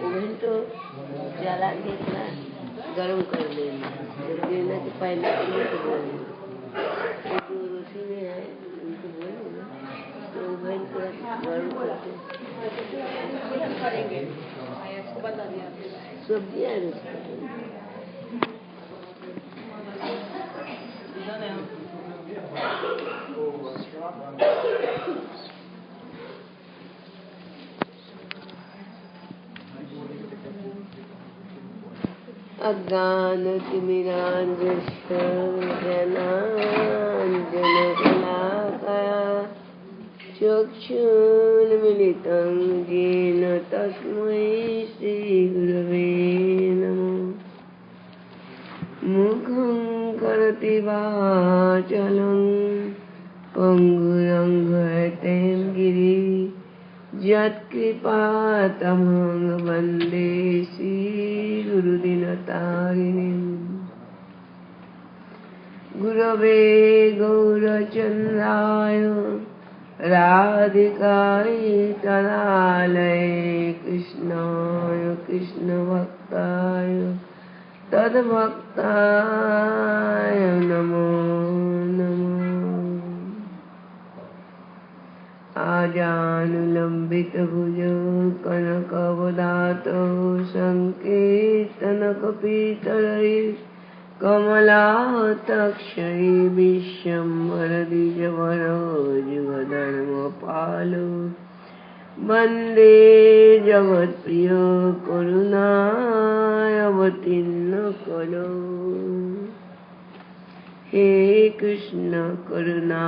ओवन तो जला के इतना गर्म कर देना, जब देना कि पहले तो बोलना, जो रोटी में है उनको बोलो ना, तो ओवन पूरा गर्म करके सब्जियाँ अज्ञानतिमिरान्धस्य ज्ञानाञ्जनशलाकया चक्षुन्मीलितं येन तस्मै श्रीगुरवे नमः। मुखं करोति वाचालं पङ्गुरङ्घ्रिं गिरिं यत्कृपातमहं वन्दे श्रीगुरुदीनतारिणीम्। गुरवे गौरचन्द्राय राधिकाय तदालये कृष्णाय कृष्णभक्ताय तद्भक्ताय नमो नमः। Pankajanulambita-bhuja Kanakavadato Sankirtanakapitarai Kamalatakshari Vishwambaradijavaro Jugadharmapalo Vande Jagatpriya Karunayavatinakalo He Krishna Karuna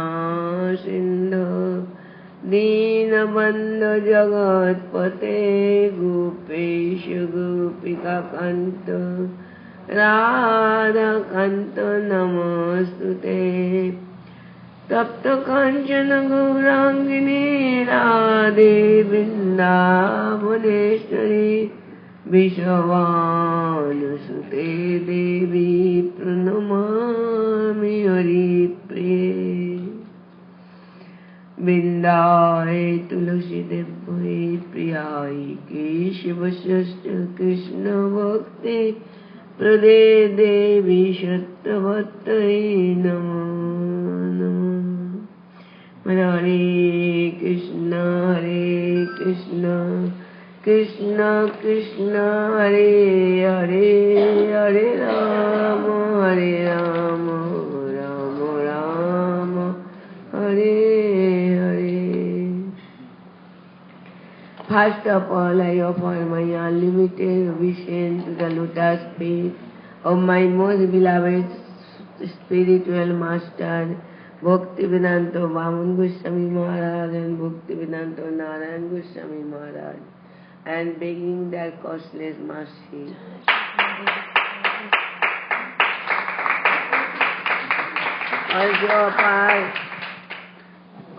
Sindhu Deenabandhu Jagatpate Gopesha Gopika Kanta Radha Kanta Namostute Tapta Kanchana Gaurangini Radhe Vrindavaneshwari Vishwanusute Devi Pranamami Haripriye Vindai Tulasi Devai Priyai Keshivasya Krishna Bhakti Prade Devi Shattavatai Namo Namo Hare Krishna Krishna Krishna Hare Hare Hare Rama Rama Rama Hare Hare. First of all, I offer my unlimited obeisance to the lotus feet of my most beloved spiritual master, Bhaktivedanta Vaman Goswami Maharaj and Bhaktivedanta Narayan Goswami Maharaj, and begging their costless mercy.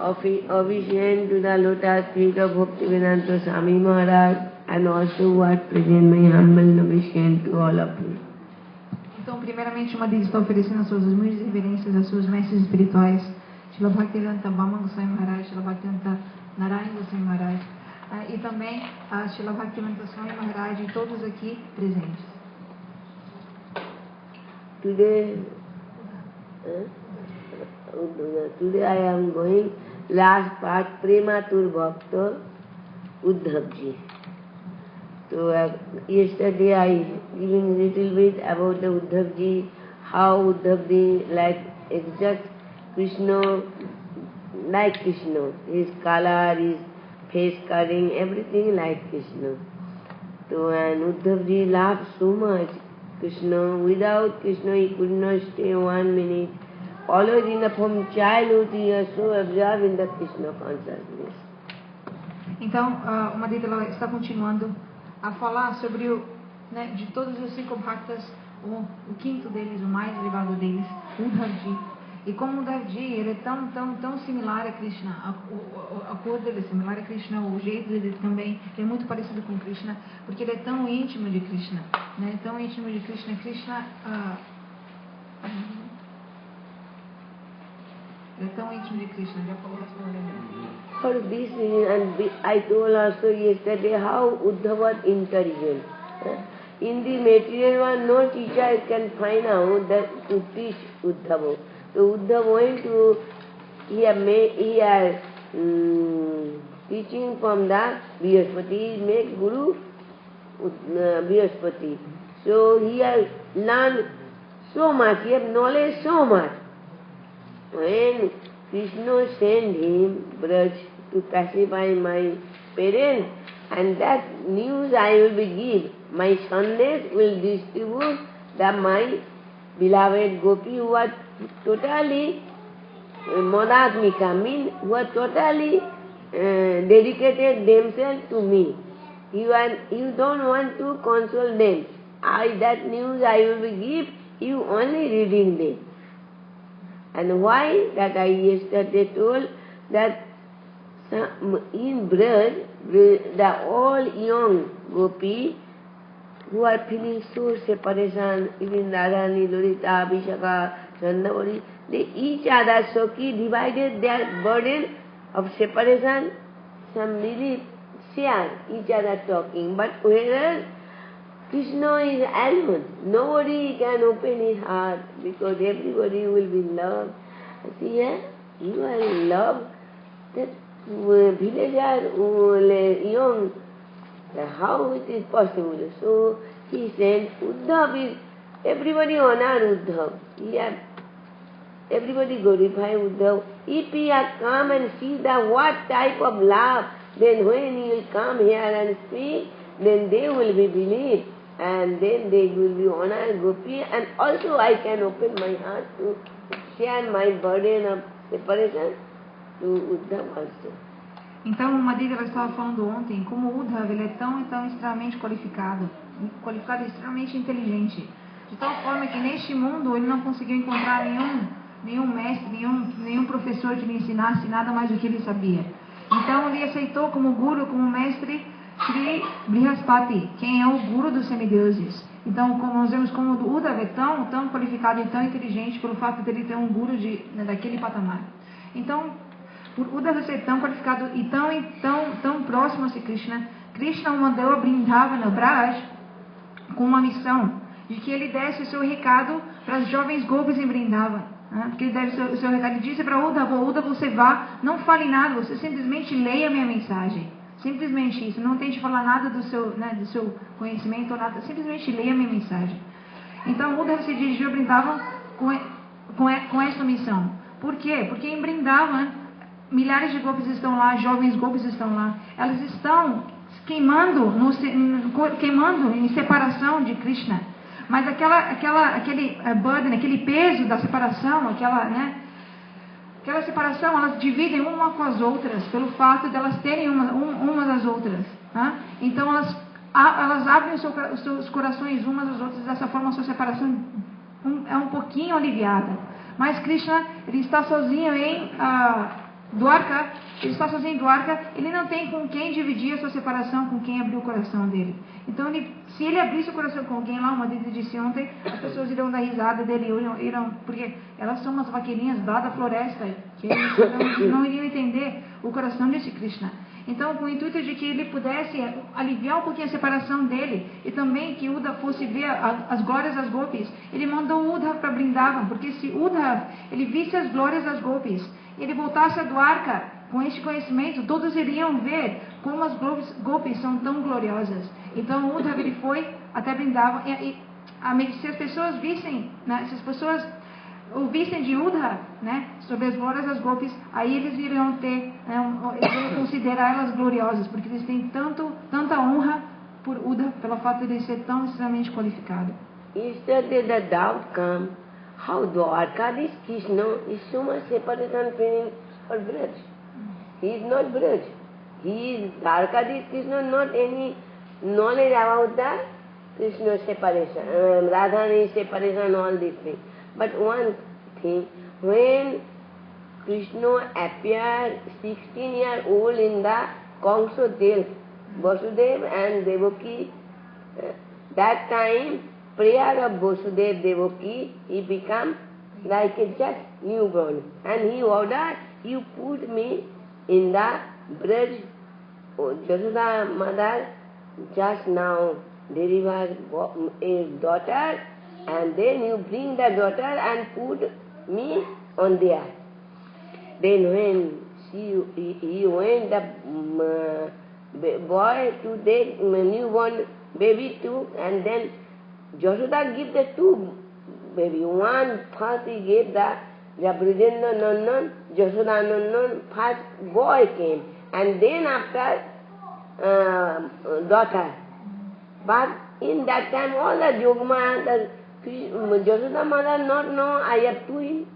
Also obeisance to the lotus feet of Bhaktivedanta Swami Maharaj, and also who are present my humble obeisance to all of you. Então, primeiramente, uma deles está oferecendo as suas humildes reverências às suas mestres espirituais, Srila Bhaktivedanta Vaman Goswami Maharaj, Srila Bhaktivedanta Narayan Goswami Maharaj, e também a Srila Bhaktivedanta Swami Maharaj e todos aqui presentes. Today I am going last part Prematur Bhakta Uddhavji. So yesterday I giving little bit about the Uddhavji, how Uddhavji like exact Krishna, like Krishna, his color, his face cutting, everything like Krishna. So and Uddhavji loved so much Krishna. Without Krishna he could not stay 1 minute. Always from childhood he was so absorbed in the Krishna consciousness. Então, uma deles ela está continuando a falar sobre de todos os 5 bhaktas, o quinto deles, o mais elevado deles, Uddhavji. E como Uddhavji, ele é tão similar a Krishna, a cor dele é similar a Krishna, o jeito dele também é muito parecido com Krishna, porque ele é tão íntimo de Krishna, né? Tão íntimo de Krishna. Ele é tão íntimo de Krishna, já falou isso no For this reason, and I told also yesterday how Uddhava was intelligent. In the material world, no teacher can find out that to teach Uddhava. So Uddhava went to, he had teaching from the Brihaspati, he made Guru Brihaspati. So he has learned so much, he has knowledge so much. When Krishna sent him, Braj, to pacify my parents, and that news I will be give. My Sandesh will distribute my beloved Gopi who are totally monadmika, means who are totally dedicated themselves to me. You don't want to console them. That news I will be give, you only reading them. And why? That I yesterday told that in Braj, the all young Gopi who are feeling so separation, even Radharani, Lolita, Vishaka, Chandavali, they each other Saki divided their burden of separation, some really share each other talking. But whereas Krishna is alone, nobody can open his heart because everybody will be in love. See here, you are in love, that villagers young, how it is possible? So he said, Uddhav is, everybody honor Uddhav. Everybody glorify Uddhav. If he had come and see what type of love, then when he will come here and speak, then they will be believed, and then they will be honor Gopi, and also I can open my heart to share my burden of separation to Uddhav also. Então, uma Madhya ela estava falando ontem, como o Uddhava ele é tão extremamente qualificado e extremamente inteligente, de tal forma que neste mundo ele não conseguiu encontrar nenhum mestre, nenhum professor que lhe ensinasse nada mais do que ele sabia. Então, ele aceitou como guru, como mestre, Sri Brihaspati, quem é o guru dos semideuses. Então, como nós vemos como o Uddhava é tão qualificado e tão inteligente pelo fato de ele ter um guru daquele patamar. Então, por Uddhava ser tão qualificado e tão próximo a Sri Krishna, Krishna o mandou a Vrindavana, Braj, com uma missão de que ele desse o seu recado para as jovens gopis em Vrindavana. Porque ele deve o seu recado. Ele disse para Uddhava, você vá, não fale nada, você simplesmente leia a minha mensagem. Simplesmente isso, não tente falar nada do seu conhecimento ou nada, simplesmente leia a minha mensagem. Então Uddhava se dirigiu a Vrindavana com essa missão. Por quê? Porque em Vrindavana milhares de gopis estão lá, jovens gopis estão lá. Elas estão queimando em separação de Krishna. Mas aquele burden, aquele peso da separação, aquela separação, elas dividem uma com as outras, pelo fato de elas terem umas às outras. Então elas abrem os seus corações umas às outras, dessa forma a sua separação é um pouquinho aliviada. Mas Krishna, ele está sozinho em Dwarka, ele não tem com quem dividir a sua separação, com quem abrir o coração dele. Então, se ele abrisse o coração com alguém lá, uma vez ele disse ontem, as pessoas irão dar risada dele, porque elas são umas vaqueirinhas lá da floresta, que eles não iriam entender o coração desse Krishna. Então, com o intuito de que ele pudesse aliviar um pouquinho a separação dele, e também que Uddhava fosse ver as glórias das gopis, ele mandou Uddhava para Vrindavan, porque se Uddhava ele visse as glórias das gopis, ele voltasse a Dwarka com este conhecimento, todos iriam ver como as gopis são tão gloriosas. Então Uddhava ele foi até Vrindavan, e se as pessoas vissem, se as pessoas ouvissem de Uddhava, sobre as glórias das gopis, aí eles iriam ter, eles iriam considerar elas gloriosas, porque eles têm tanta honra por Uddhava, pelo fato de ele ser tão extremamente qualificado. Yesterday the doubt come, how Dwarkadish Krishna is so much separation feeling for Braj. He is not Braj. He is Dwarkadish Krishna, not any knowledge about the Krishna separation, Radharani separation, all these things. But one thing, when Krishna appeared 16-year-old in the Kangso jail, Vasudeva and Devaki, that time prayer of Vasudeva Devaki, he became like a just newborn. And he ordered, you put me in the Braj, Jasoda mother just now delivered a daughter, and then you bring the daughter and put me on there. Then when he went, the boy to take newborn baby too, and then Jasoda gave the two baby. One first he gave the Brajendra Nandan, Jasoda Nandan, first boy came, and then after daughter. But in that time all the Yogma, the Jasoda mother not know I have twin.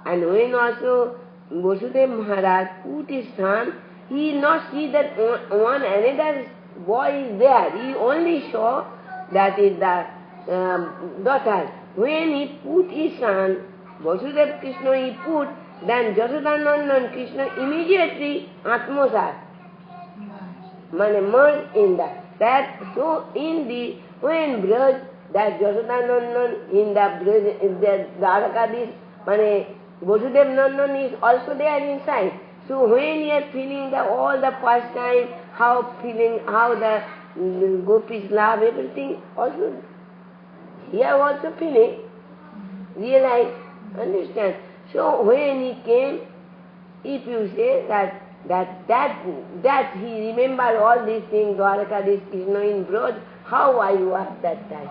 And when also Vasudeva Maharaj put his son, he not see that one another boy is there. He only saw that is the daughter. When he put his son, Vasudeva Krishna he put, then Jasodanandan Krishna immediately Atmasar, merged in that. So in the, when Braj, that Jasodanandan in the Dwarkadish, Vasudeva Nandan is also there inside. So when he is feeling all the first time, how the gopis love, everything, also here also feeling, realize, understand. So when he came, if you say that that he remember all these things, Dwarkadish Krishna in Braj, how I was that time.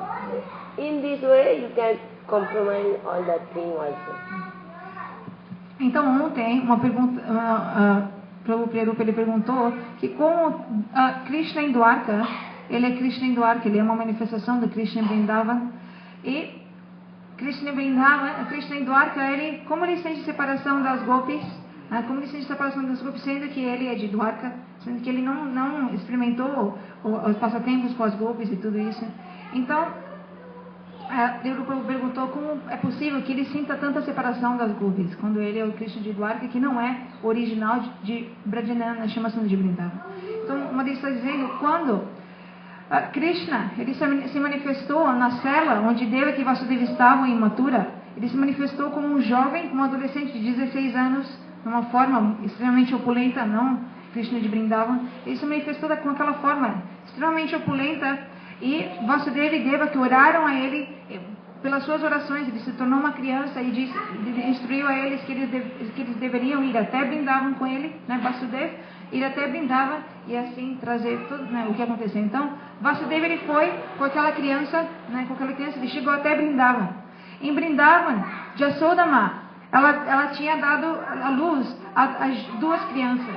In this way you can compromise all that thing also. Então ontem uma pergunta, Prabhupada ele perguntou que como Krishna em Dwarka, ele é Krishna em Dwarka, ele é uma manifestação do Krishna em Vrindavan, e Krishna em Dwarka, como ele sente separação das gopis, como ele sente separação das gopis, sendo que ele é de Dwarka, sendo que ele não experimentou os passatempos com as gopis e tudo isso. Então, Deus perguntou como é possível que ele sinta tanta separação das gopis, quando ele é o Krishna de Dwarka, que não é original de Brajanana, chama-se de Vrindavan. Então, uma vez está dizendo, quando Krishna, ele se manifestou na cela onde Devaki e Vasudeva estavam em Mathura, ele se manifestou como um jovem, um adolescente de 16 anos, numa forma extremamente opulenta, não Krishna de Vrindavan. Ele se manifestou com aquela forma extremamente opulenta, e Vasudeva e Devaki oraram a ele, pelas suas orações ele se tornou uma criança e instruiu a eles que eles deveriam ir até Vrindavan com ele, Vasudeva, ir até Vrindavan e assim trazer tudo, o que aconteceu. Então, Vasudeva ele foi com aquela criança, ele chegou até Vrindavan. Em Vrindavan, Jasodama, ela tinha dado à luz as duas crianças,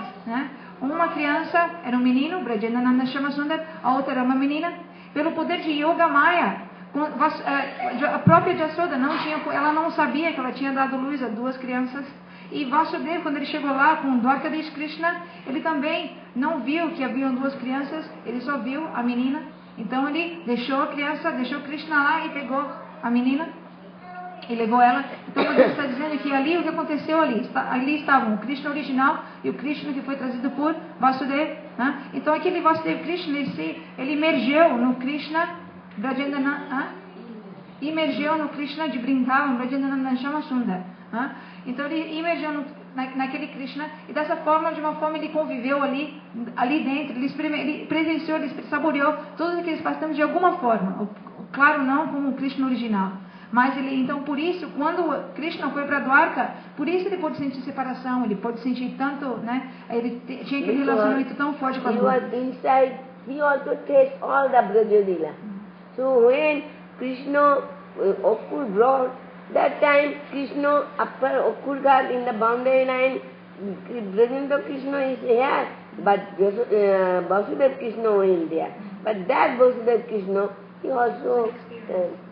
Uma criança era um menino, Brajanananda Shamasundar, a outra era uma menina. Pelo poder de Yoga Maya, a própria Jasoda ela não sabia que ela tinha dado luz a duas crianças. E Vasudeva, quando ele chegou lá com Dwarkadish Krishna, ele também não viu que haviam duas crianças, ele só viu a menina. Então ele deixou Krishna lá e pegou a menina e levou ela. Então ele está dizendo que ali o que aconteceu ali estavam o Krishna original e o Krishna que foi trazido por Vasudeva. Então aquele Vasudeva Krishna, ele emergiu no Krishna de Vrindavan, Brajanananda Shamasundar. Então ele emergiu naquele Krishna, e dessa forma, de uma forma ele conviveu ali dentro, ele presenciou, ele saboreou todos aqueles passatempos de alguma forma, claro, não como o Krishna original. Mas então por isso, quando Krishna foi para Dwarka, por isso ele pôde sentir separação, ele pôde sentir tanto, ele tinha aquele relacionamento tão forte com a Dwarka. He also tastes all the Brajadila. So when Krishna Akur brought, that time Krishna after Akur got in the boundary line, Brajendra Krishna is here, but Vasudeva Krishna was there. But that Vasudeva Krishna, he also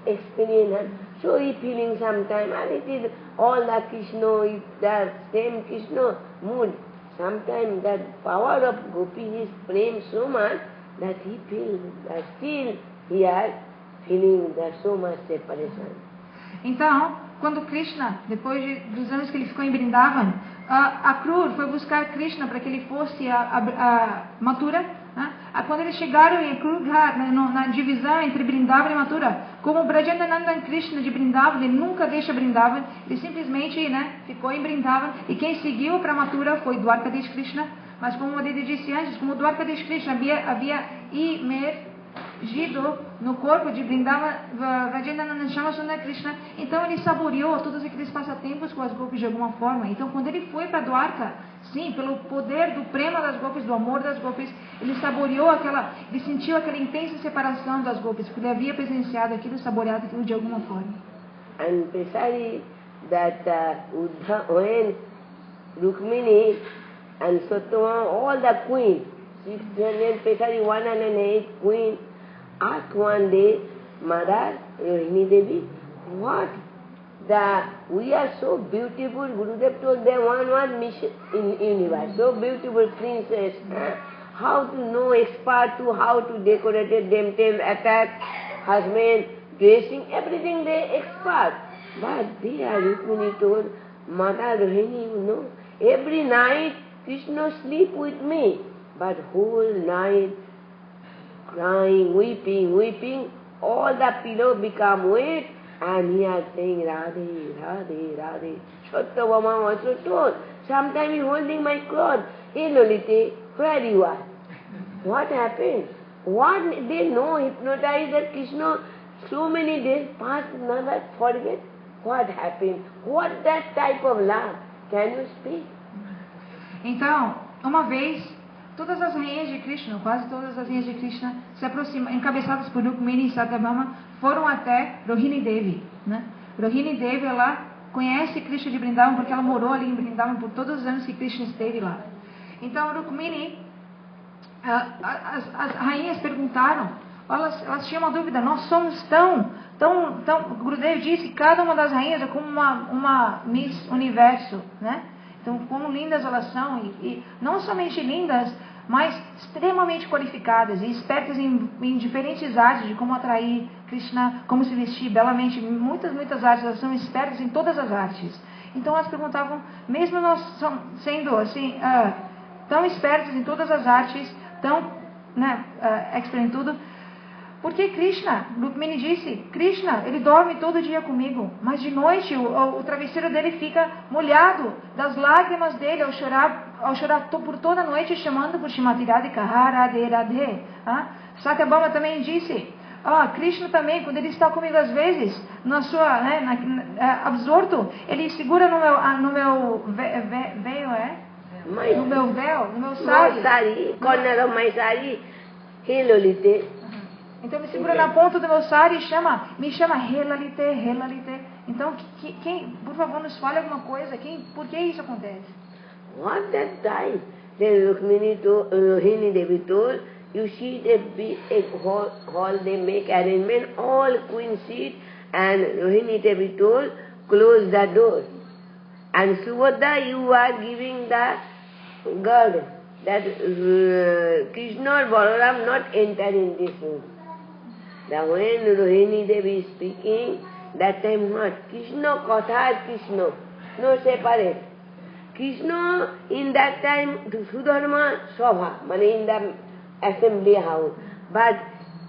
experienced. So he feeling sometime, and it is all the Krishna, is the same Krishna mood. Sometimes that power of Gopi is prem so much that he feels that still he is feeling that so much separation. Então, quando Krishna, depois dos anos que ele ficou em Vrindavan, Akrur foi buscar Krishna para que ele fosse a Mathura. Quando eles chegaram em Akrur na divisão entre Vrindavan e Mathura, como Brajanananda Krishna de Vrindavan, ele nunca deixa Vrindavan, ele simplesmente ficou em Vrindavan, e quem seguiu para Mathura foi Dwarkadish Krishna. Mas como ele disse antes, como Dwarkadish Krishna havia imergido no corpo de Vrindavan, Brajanananda Shamasundar Krishna, então ele saboreou todos aqueles passatempos com as gopis de alguma forma. Então quando ele foi para Dwarka, sim, pelo poder do prema das gopis, do amor das gopis, ele saboreou ele sentiu aquela intensa separação das gopis, porque ele havia presenciado aquilo, saboreado aquilo de alguma forma. And precisely that when Rukmini and Satyama, all the queens, 108 queens, asked one day, Mother Rohini Devi, what? We are so beautiful. Gurudev told them one mission in universe. So beautiful princess. How to know expert to how to decorate them, attack, husband, dressing, everything they expert. But they are Rukmini told, Mother Rohini, every night Krishna sleep with me. But whole night crying, weeping, all the pillow become wet, and he is saying, Radhe, Radhe, Radhe. Satyabhama also told, sometimes he holding my cloth. Hey Lolite, where you are? What happened? What they know, hypnotized that Krishna, so many days past, never forget. What happened? What that type of love? Can you speak? Então, uma vez, todas as rainhas de Krishna, quase todas as rainhas de Krishna, se aproximam, encabeçadas por Rukmini e Satyabhama, foram até Rohini Devi, né? Rohini Devi, ela conhece Krishna de Vrindavan porque ela morou ali em Vrindavan por todos os anos que Krishna esteve lá. Então, Rukmini, as rainhas perguntaram, elas tinham uma dúvida, nós somos tão Gurudev disse, cada uma das rainhas é como uma Miss Universo, né? Então, como lindas elas são, e não somente lindas, mas extremamente qualificadas e espertas em diferentes artes de como atrair Krishna, como se vestir belamente, muitas artes, elas são espertas em todas as artes. Então elas perguntavam, mesmo nós sendo assim, tão espertas em todas as artes, tão expert em tudo, por que Krishna? Rukmini disse, Krishna, ele dorme todo dia comigo, mas de noite o travesseiro dele fica molhado das lágrimas dele ao chorar por toda a noite chamando por Shrimati Radhika, Radhe Radhe. Satyabhama também disse, Krishna também, quando ele está comigo às vezes, na sua, absorto, ele segura no meu véu, no meu véu, no meu sari, corner of my sari, He Lalite. Então me segura na ponta do meu sari e me chama Helalite, Helalite. Então, quem, por favor, nos fale alguma coisa. Por que isso acontece? What that time? Then Rohini Devi told, you see the big hall, they make arrangement, all queen seat, and Rohini Devi told, close the door. And Subhadra, you are giving the guard that Krishna or Balaram not enter in this room. Now when Rohini Devi is speaking, that time what? Krishna, Katha, Krishna, no separate. Krishna in that time to Sudharma Sabha, in the assembly house. But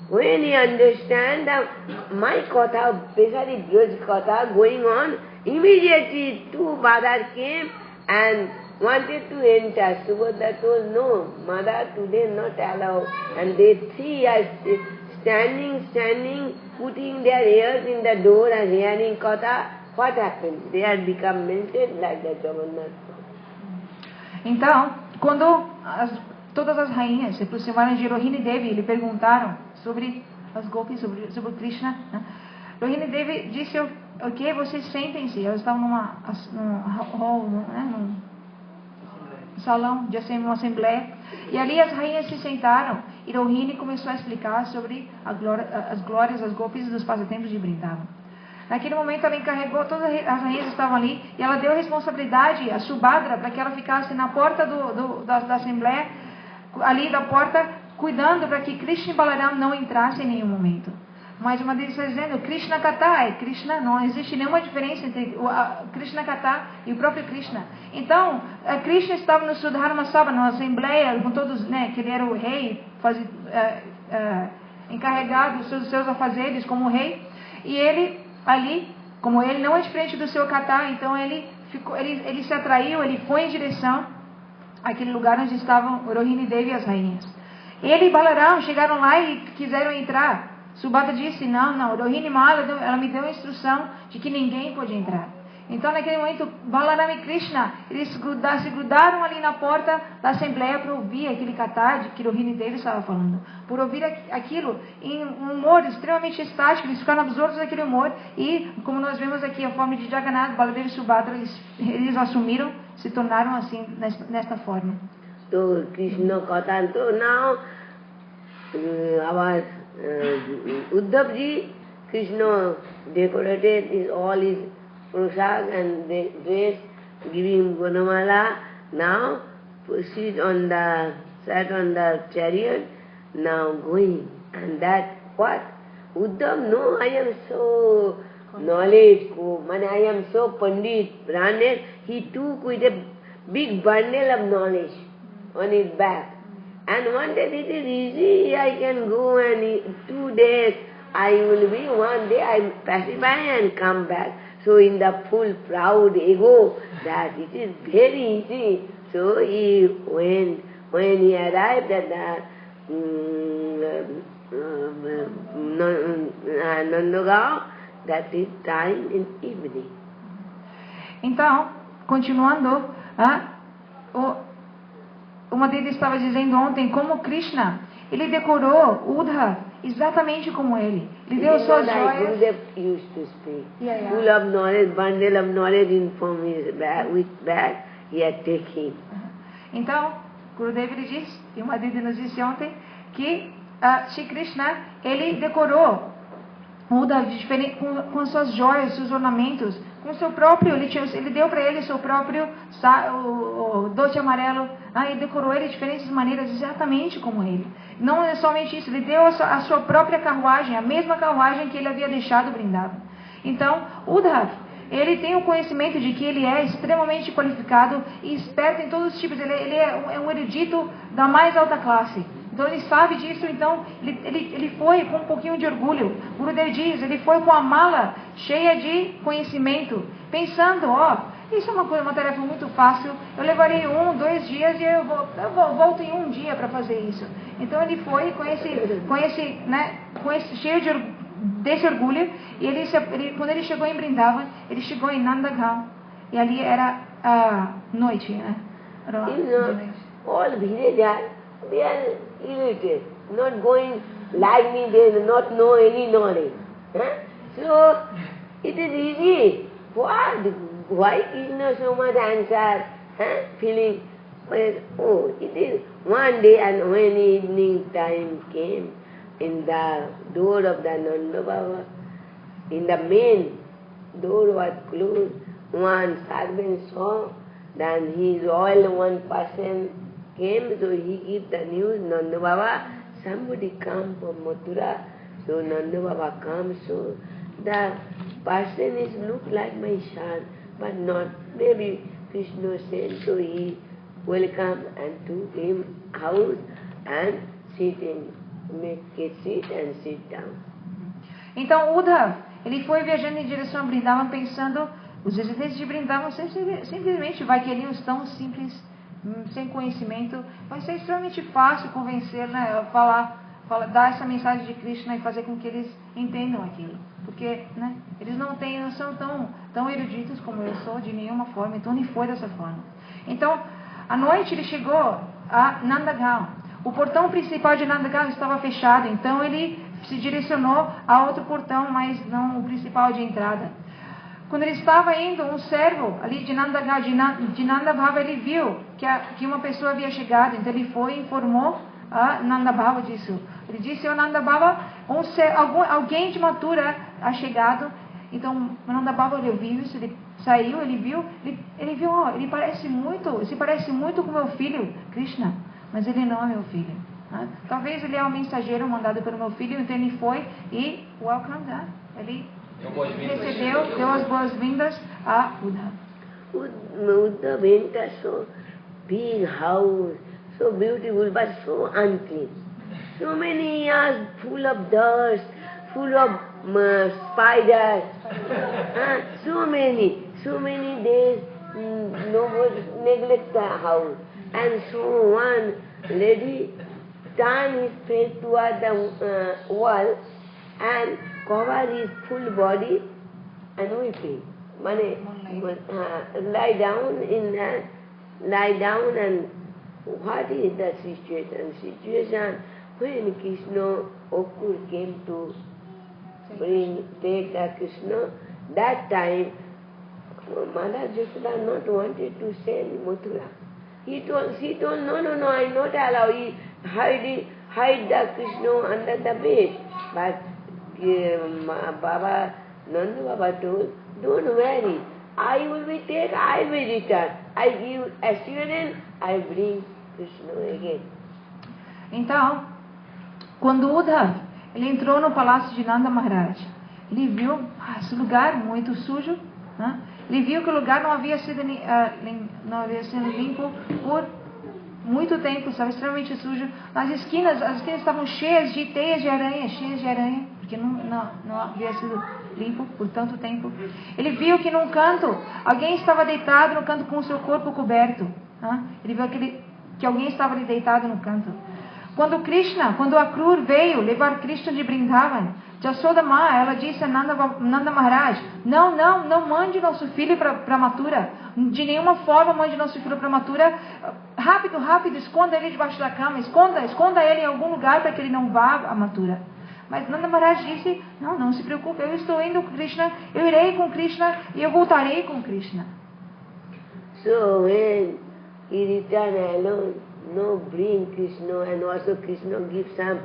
when he understand that my Katha, especially Braj Katha going on, immediately two brothers came and wanted to enter. Subhadra told, no, mother today not allowed. And they three are standing, putting their ears in the door and hearing Katha. What happened? They had become melted like the Jagannath. Então, quando todas as rainhas se aproximaram de Rohini Devi e lhe perguntaram sobre as golpes, sobre Krishna, Rohini Devi disse, ok, vocês sentem-se. Elas estavam num hall, num salão de uma assembleia, e ali as rainhas se sentaram e Rohini começou a explicar sobre as glórias, as golpes dos passatempos de Vrindavan. Naquele momento ela encarregou, todas as rainhas estavam ali, e ela deu responsabilidade a Subhadra para que ela ficasse na porta da assembleia, ali da porta, cuidando para que Krishna e Balaram não entrassem em nenhum momento. Mas uma deles está dizendo, Krishna Katha é Krishna, não existe nenhuma diferença entre Krishna Katha e o próprio Krishna. Então, Krishna estava no Sudharma Sabha, na assembleia, com todos, que ele era o rei, encarregado dos seus afazeres como rei, e ele ali, como ele não é diferente do seu Katha, então ele se atraiu, ele foi em direção àquele lugar onde estavam Rohini Devi e as rainhas. Ele e Balaram chegaram lá e quiseram entrar. Subhadra disse, não, Rohini Mala, ela me deu a instrução de que ninguém pode entrar. Então naquele momento, Balaram e Krishna, eles se grudaram ali na porta da assembleia para ouvir aquele Katha que Rohini Devi estava falando. Por ouvir aquilo em um humor extremamente estático, eles ficaram absortos naquele humor e, como nós vemos aqui, a forma de Jagannath, Baladeva e Subhadra, eles assumiram, se tornaram assim, nesta forma. So Krishna Katha, so now our Uddhavji, Krishna decorated all his prasad and they dress, giving Gunamala. Now sat on the chariot, now going. And that what? Uddhav, no, I am so knowledge, I am so pandit, branded. He took with a big bundle of knowledge on his back. And one day it is easy, I can go and 2 days I will be, one day I pacify and come back. So in the full proud ego that it is very easy. So when he arrived at the Nandagaon, that is time in evening. Então, continuando, uma deles estava dizendo ontem como Krishna, ele decorou Uddhava exatamente como ele. Ele deu suas joias. Gurudev used to speak. Yeah. Full of knowledge, bundle of knowledge in from his bag, with bag, he had taken. Então, Gurudev ele diz, e uma Didi nos disse ontem, que Shri Krishna, ele decorou Uddhava com suas joias, seus ornamentos, com seu próprio, ele deu para ele seu próprio o doce amarelo, ele decorou ele de diferentes maneiras, exatamente como ele. Não é somente isso, ele deu a sua própria carruagem, a mesma carruagem que ele havia deixado brindado. Então, Uddhava, ele tem o conhecimento de que ele é extremamente qualificado e esperto em todos os tipos, ele é um erudito da mais alta classe. Então ele sabe disso, então ele foi com um pouquinho de orgulho. Gurudev diz, ele foi com a mala cheia de conhecimento, pensando, isso é uma tarefa muito fácil, eu levarei 1, 2 dias e eu volto em 1 dia para fazer isso. Então ele foi com esse cheio desse orgulho, e quando ele chegou em Vrindavan, ele chegou em Nandagaon, e ali era noite, né? Era All villages, they are illiterate, not going like me, they do not know any knowledge. So it is easy. Why Krishna so much answer? Feeling, it is one day, and when evening time came, in the door of the Nanda Baba, in the main door was closed, one servant saw, then his royal one person came, so he gave the news, Nanda Baba, somebody come from Mathura. So Nanda Baba comes, so the person is look like my son, but not, maybe Krishna sent, so he welcome and took him house and make a seat and sit down. Então Uddhava, ele foi viajando em direção a Vrindavan pensando, os residentes de Vrindavan simplesmente vai que eles estão simples, sem conhecimento, vai ser extremamente fácil convencer, né, dar essa mensagem de Krishna e fazer com que eles entendam aquilo, porque, né, eles não são tão eruditos como eu sou de nenhuma forma, então ele foi dessa forma. Então, à noite ele chegou a Nandagaon. O portão principal de Nandagaon estava fechado, então ele se direcionou a outro portão, mas não o principal de entrada. Quando ele estava indo, um servo ali de Nandagaon, de Nandabhava, ele viu que uma pessoa havia chegado, então ele foi e informou a Nandabhava disso. Ele disse ao Nandabhava, alguém de Mathura ha chegado. Então Nandabhava viu isso, ele saiu, ele viu, ele se parece muito com meu filho, Krishna, mas ele não é meu filho. Talvez ele é um mensageiro mandado pelo meu filho, então ele foi e ele recebeu, deu as boas-vindas a Uddhava. Uddhava entered so big house, so beautiful but so unclean. So many years full of dust, full of spiders, so many days nobody neglect the house. And so one lady turned his face toward the wall and covered his full body and weeping. Lie down and what is the situation? Situation when Krishna Okur came to take the Krishna, that time Mother Yashoda not wanted to send Mathura. She told, no, I not allow. He hide the Krishna under the bed. But Nanda Baba told, don't worry, I will return. I give assurance, I bring Krishna again. Então, quando Uddhava, ele entrou no palácio de Nanda Maharaj, ele viu esse lugar muito sujo, né? Ele viu que o lugar não havia sido limpo por muito tempo, estava extremamente sujo. As esquinas estavam cheias de teias de aranha, porque não havia sido limpo por tanto tempo. Ele viu que num canto, alguém estava deitado no canto com o seu corpo coberto. Ele viu que alguém estava ali deitado no canto. Quando Akrur veio levar Krishna de Vrindavan, Jashoda Ma, ela disse a Nanda Maharaj, não mande nosso filho para Mathura, de nenhuma forma mande nosso filho para Mathura, rápido, rápido, esconda ele debaixo da cama, esconda ele em algum lugar para que ele não vá à matura. Mas Nanda Maharaj disse, não se preocupe, eu estou indo com Krishna, eu irei com Krishna e eu voltarei com Krishna. So when he returned alone, no bring Krishna, and also Krishna gives some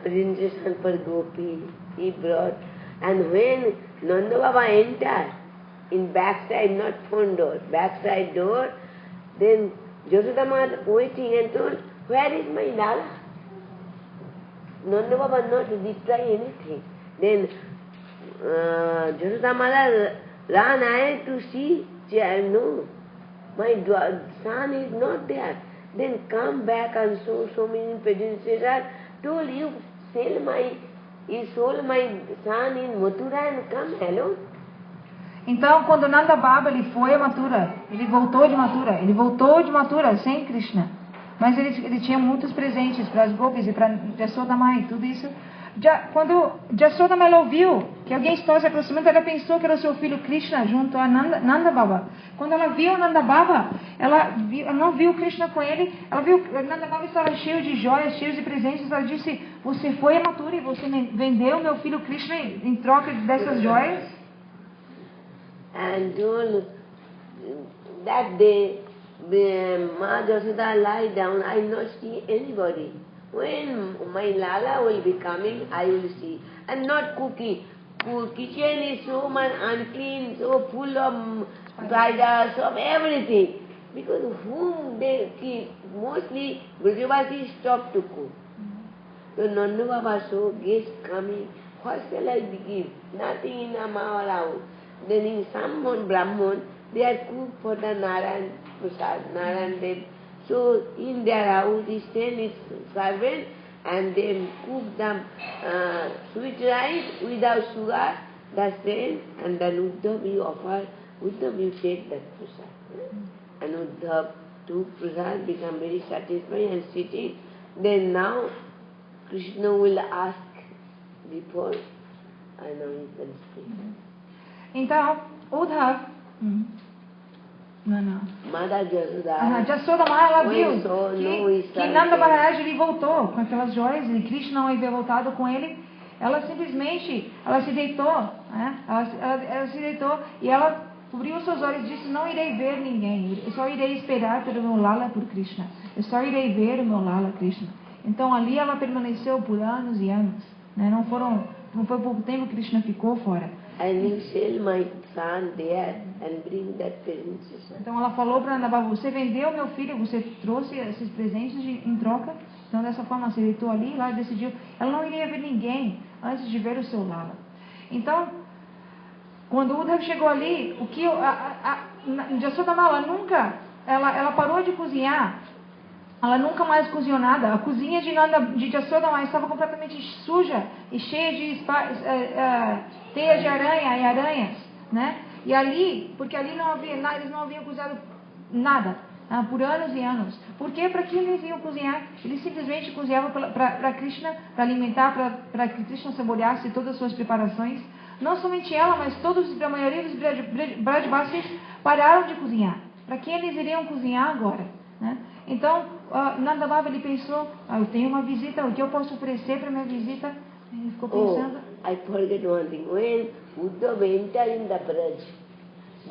presentation for Gopi, he brought. And when Nanda Baba entered, in backside, not front door, backside door, then Yashoda Mata waiting and told, where is my Lala? Nanda Baba not reply anything. Then Yashoda Mata ran ahead to see, no, my son is not there. Then come back and so many presences told you sold my son in Mathura and come alone. Então, quando Nanda Baba ele foi a Mathura, ele voltou de Mathura sem Krishna. Mas ele tinha muitos presentes para as gopis e para Yashoda Mai, tudo isso. Quando Yashoda Mai ouviu que alguém estava se aproximando, ela pensou que era o seu filho Krishna junto a Nanda Baba. Quando ela viu Nanda Baba, ela não viu Krishna com ele, ela viu que Nanda Baba estava cheio de joias, cheio de presentes. Ela disse, você foi a Mathura e você vendeu meu filho Krishna em troca dessas joias? And told that day, Ma Yashoda lie down, I not see anybody. When my Lala will be coming, I will see. And not cooking. Kitchen is so much unclean, so full of spiders, of everything. Because whom they keep, mostly Brajavasi stop to cook. So Nanda Baba saw guests coming, what shall I begin? Nothing in our house. Then in some Brahman, they are cooked for the Narayan Prasad, Narayan Dev. So in their house, he sent his servant and they cook them sweet rice without sugar, that's it. And then Uddhav you offer, Uddhav you take that Prasad. And Uddhav took Prasad, become very satisfied and sitting. Then now Krishna will ask before, and now you can speak. Então, Uddhav... Mother Yashoda, Yashoda Mai, ela viu que Nanda Maharaj ele voltou com aquelas joias e Krishna não havia voltado com ele. Ela simplesmente, ela se deitou, né? ela se deitou e ela cobriu os seus olhos e disse, não irei ver ninguém, eu só irei esperar pelo meu Lala por Krishna, eu só irei ver o meu Lala Krishna. Então ali ela permaneceu por anos e anos, né? Não foi pouco tempo que Krishna ficou fora. And you sell my son there and bring that presents. Então ela falou para Nanda Baba, você vendeu meu filho, você trouxe esses presentes em troca. Então dessa forma ela se deitou ali, lá decidiu, ela não iria ver ninguém antes de ver o seu Lala. Então, quando Uddhav chegou ali, o que Yashoda Mai, ela parou de cozinhar. Ela nunca mais cozinhou nada. A cozinha de Yashoda Mai estava completamente suja e cheia de teias de aranha e aranhas, né? E ali, porque ali não havia nada, eles não haviam cozinhado nada por anos e anos. Por quê? Para que eles iam cozinhar? Eles simplesmente cozinhavam para Krishna, para alimentar, para que Krishna saboreasse todas as suas preparações. Não somente ela, mas a maioria dos Brajavasis pararam de cozinhar. Para que eles iriam cozinhar agora, né? Então, Nanda Baba ele pensou, eu tenho uma visita, o que eu posso oferecer para minha visita? Ele ficou pensando. I forget one thing. When Uddhav entered in the Braj,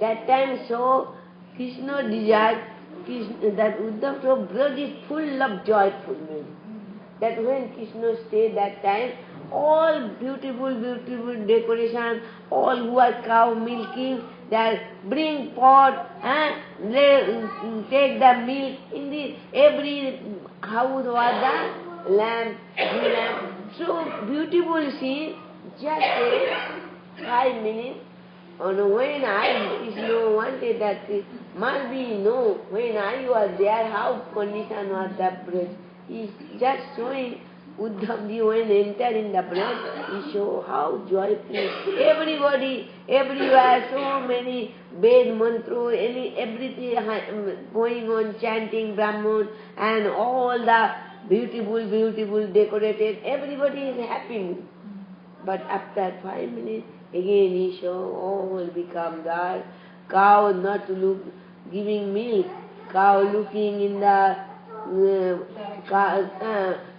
that time so Krishna desired that Uddhav so Braj is full of joyful music. That when Krishna stayed that time, all beautiful decoration, all who are cow milking, they bring pot, they take the milk. In the every house was the lamp, so beautiful scene. Just 5 minutes. And when Krishna wanted that, must be when I was there, how condition was that Braj. He just showing Uddhavji when entered in the Braj, he show how joyful. Everybody, everywhere, so many Ved mantra, everything going on, chanting Brahman, and all the beautiful decorated, everybody is happy. But after 5 minutes, again he show all become dark, cow not to look, giving milk. cow looking in the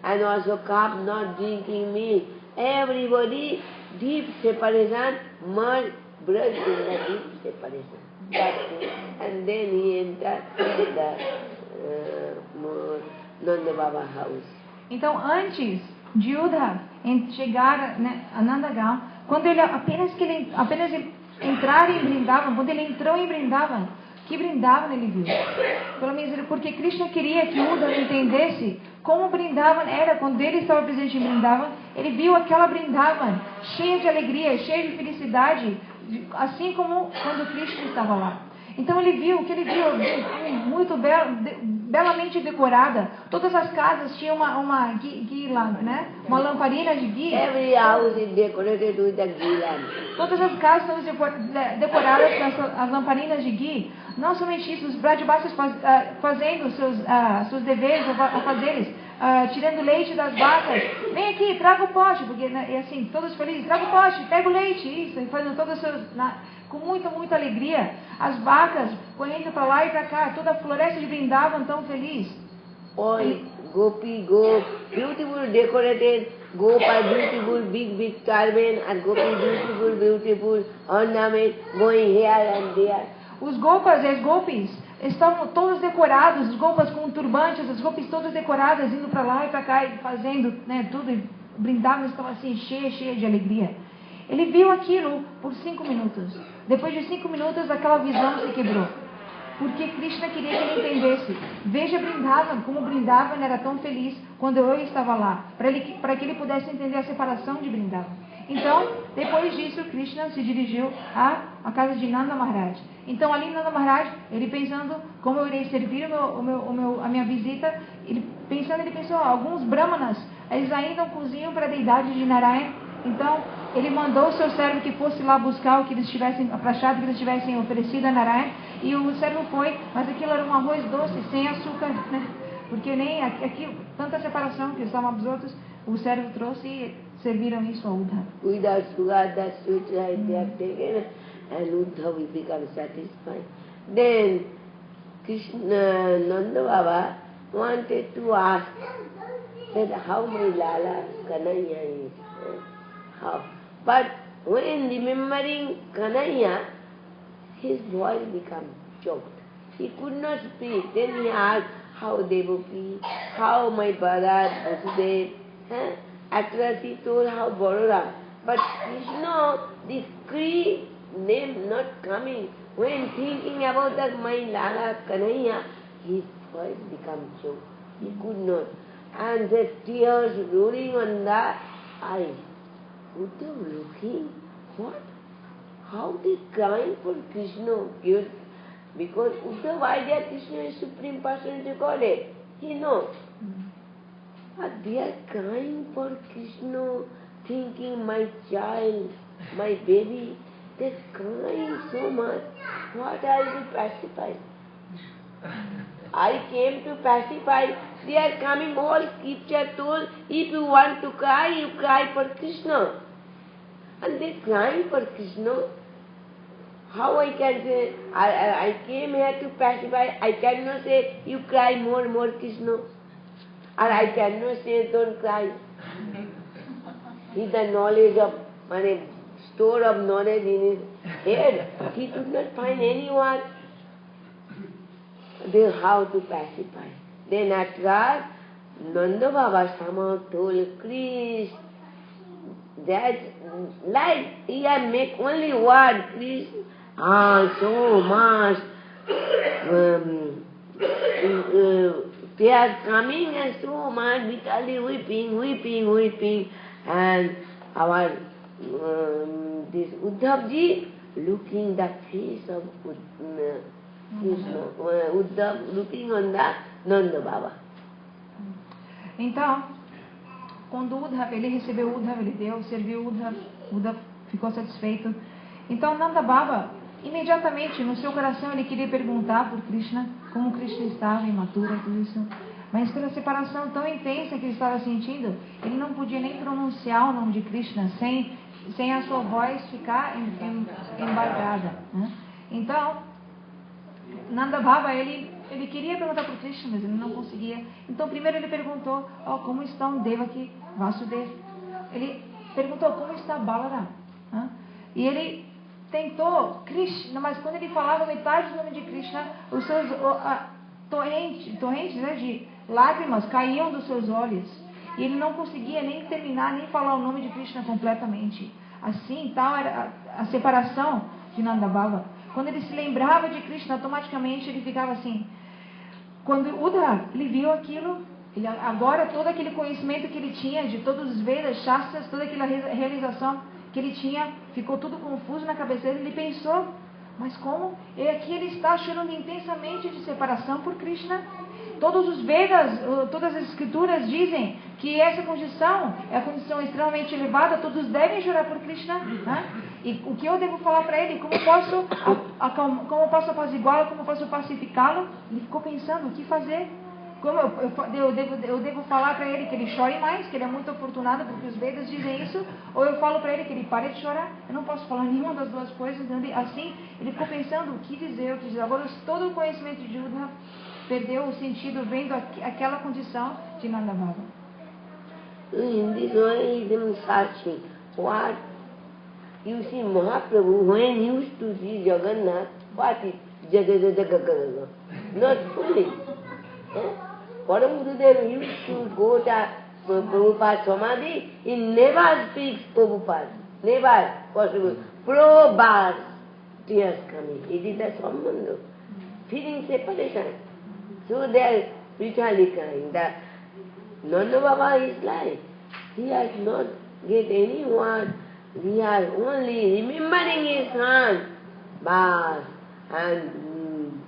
and also calf not drinking milk. Everybody deep separation, merge, brother in the deep separation. That's it. And then he entered the Nanda Baba house. Então, antes de Uddhava chegar, né, a Nandagaon, quando ele apenas entrar em Vrindavan, quando ele entrou em Vrindavan, que Vrindavan ele viu? Pelo menos porque Krishna queria que Uddhava entendesse como Vrindavan era quando ele estava presente em Vrindavan. Ele viu aquela Vrindavan cheia de alegria, cheia de felicidade, assim como quando Krishna estava lá. Então ele viu, o que ele viu, muito belamente decorada. Todas as casas tinham uma guirlanda, né? Uma lamparina de ghee. Every house is decorated with a ghee. Todas as casas são decoradas com as lamparinas de ghee. Não somente isso, os Brajavasis fazendo seus deveres, afazeres, tirando leite das vacas. Vem aqui, traga o pote, porque, né, e assim, todos felizes, traga o pote, pega o leite, isso, e fazendo todos os seus... com muita alegria, as vacas correndo para lá e para cá, toda a floresta de Vrindavan tão feliz. All gopi go, beautiful decorated, gopa beautiful big turban, and gopi beautiful ornament going here and there. Os gopas e as gopis estavam todos decorados, os gopas com turbantes, as gopis todas decoradas, indo para lá e para cá e fazendo, né, tudo, e Vrindavan estava assim, cheia de alegria. Ele viu aquilo por 5 minutos. Depois de 5 minutos, aquela visão se quebrou. Porque Krishna queria que ele entendesse. Veja Vrindavan, como Vrindavan era tão feliz quando eu estava lá. Para que ele pudesse entender a separação de Vrindavan. Então, depois disso, Krishna se dirigiu à casa de Nanda Maharaj. Então, ali Nanda Maharaj, ele pensando como eu irei servir a minha visita, ele pensou, alguns brahmanas, eles ainda cozinham para a deidade de Narayana. Então, ele mandou o seu servo que fosse lá buscar o que eles tivessem, a prachada que eles tivessem oferecido a Narayana, e o servo foi, mas aquilo era um arroz doce, sem açúcar, né? Porque nem aqui, tanta separação que estavam os outros, o servo trouxe e serviram isso a Uddhava. Without sugar, that sweet rice they have taken, and Uddhava will become satisfied. Then, Krishna, Nanda Baba wanted to ask that how my Lala Kanhaiya is. How? But when remembering Kanhaiya, his voice became choked. He could not speak. Then he asked how Devaki, how my brother Vasudev. After he told how Balaram. But Krishna, this Kri name not coming. When thinking about that my Lala Kanhaiya, his voice became choked. He could not. And the tears rolling on the eyes. Uddhava looking, what? How they crying for Krishna? Because Uddhava idea Krishna is Supreme Personality of Godhead. He knows. But they are crying for Krishna, thinking my child, my baby. They are crying so much. What I will pacify? I came to pacify. They are coming, all scripture told, if you want to cry, you cry for Krishna. And they crying for Krishna. How I can say, I came here to pacify, I cannot say, you cry more Krishna. Or I cannot say, don't cry. With the knowledge of, store of knowledge in his head, he could not find anyone. Then how to pacify? Then at last, Nanda Baba somehow told Krishna that like he had make only one, Krishna, so much. They are coming and so much, bitterly weeping, and our this Uddhavji looking the face of Krishna, Uddhav looking on the Nanda Baba. Então, quando Uddhava, ele recebeu Uddhava, ele deu, serviu Uddhava ficou satisfeito. Então Nanda Baba, imediatamente no seu coração ele queria perguntar por Krishna, como Krishna estava, imatura, tudo isso. Mas pela separação tão intensa que ele estava sentindo, ele não podia nem pronunciar o nome de Krishna sem a sua voz ficar embargada, né? Então, Nanda Baba, ele ele queria perguntar para Krishna, mas ele não conseguia. Então primeiro ele perguntou, como estão Devaki, Vasudeva? Ele perguntou como está Balaram. E ele tentou Krishna, mas quando ele falava metade do nome de Krishna, os seus torrentes, né, de lágrimas caíam dos seus olhos. E ele não conseguia nem terminar, nem falar o nome de Krishna completamente. Assim, tal era a separação de Nanda Baba. Quando ele se lembrava de Krishna, automaticamente ele ficava assim. Quando Uddhava, ele viu aquilo, agora todo aquele conhecimento que ele tinha de todos os Vedas, Shastras, toda aquela realização que ele tinha, ficou tudo confuso na cabeça dele. Ele pensou, mas como? E aqui ele está chorando intensamente de separação por Krishna. Todos os Vedas, todas as escrituras dizem que essa condição é a condição extremamente elevada, todos devem chorar por Krishna. Né? E o que eu devo falar para ele? Como eu posso apaziguá-lo? Como eu posso pacificá-lo? Ele ficou pensando, o que fazer? Como eu devo falar para ele que ele chore mais, que ele é muito afortunado porque os Vedas dizem isso? Ou eu falo para ele que ele pare de chorar? Eu não posso falar nenhuma das duas coisas. Assim, ele ficou pensando o que dizer, Agora, todo o conhecimento de Uddhava perdeu o sentido vendo aquela condição de Nanda Baba. In this way, he is searching. What? You see, Mahaprabhu, when he used to see Jagannath, what is Jagadagagaga? Not fully. Param Gurudev used to go to Prabhupada Samadhi, he never speaks Prabhupada. Never possible. Pro-bar tears coming. It is a sambandha. Feeling separation. So they are spiritually crying that Nanda Baba is like, he has not get anyone, he has only remembering his son, Bas, and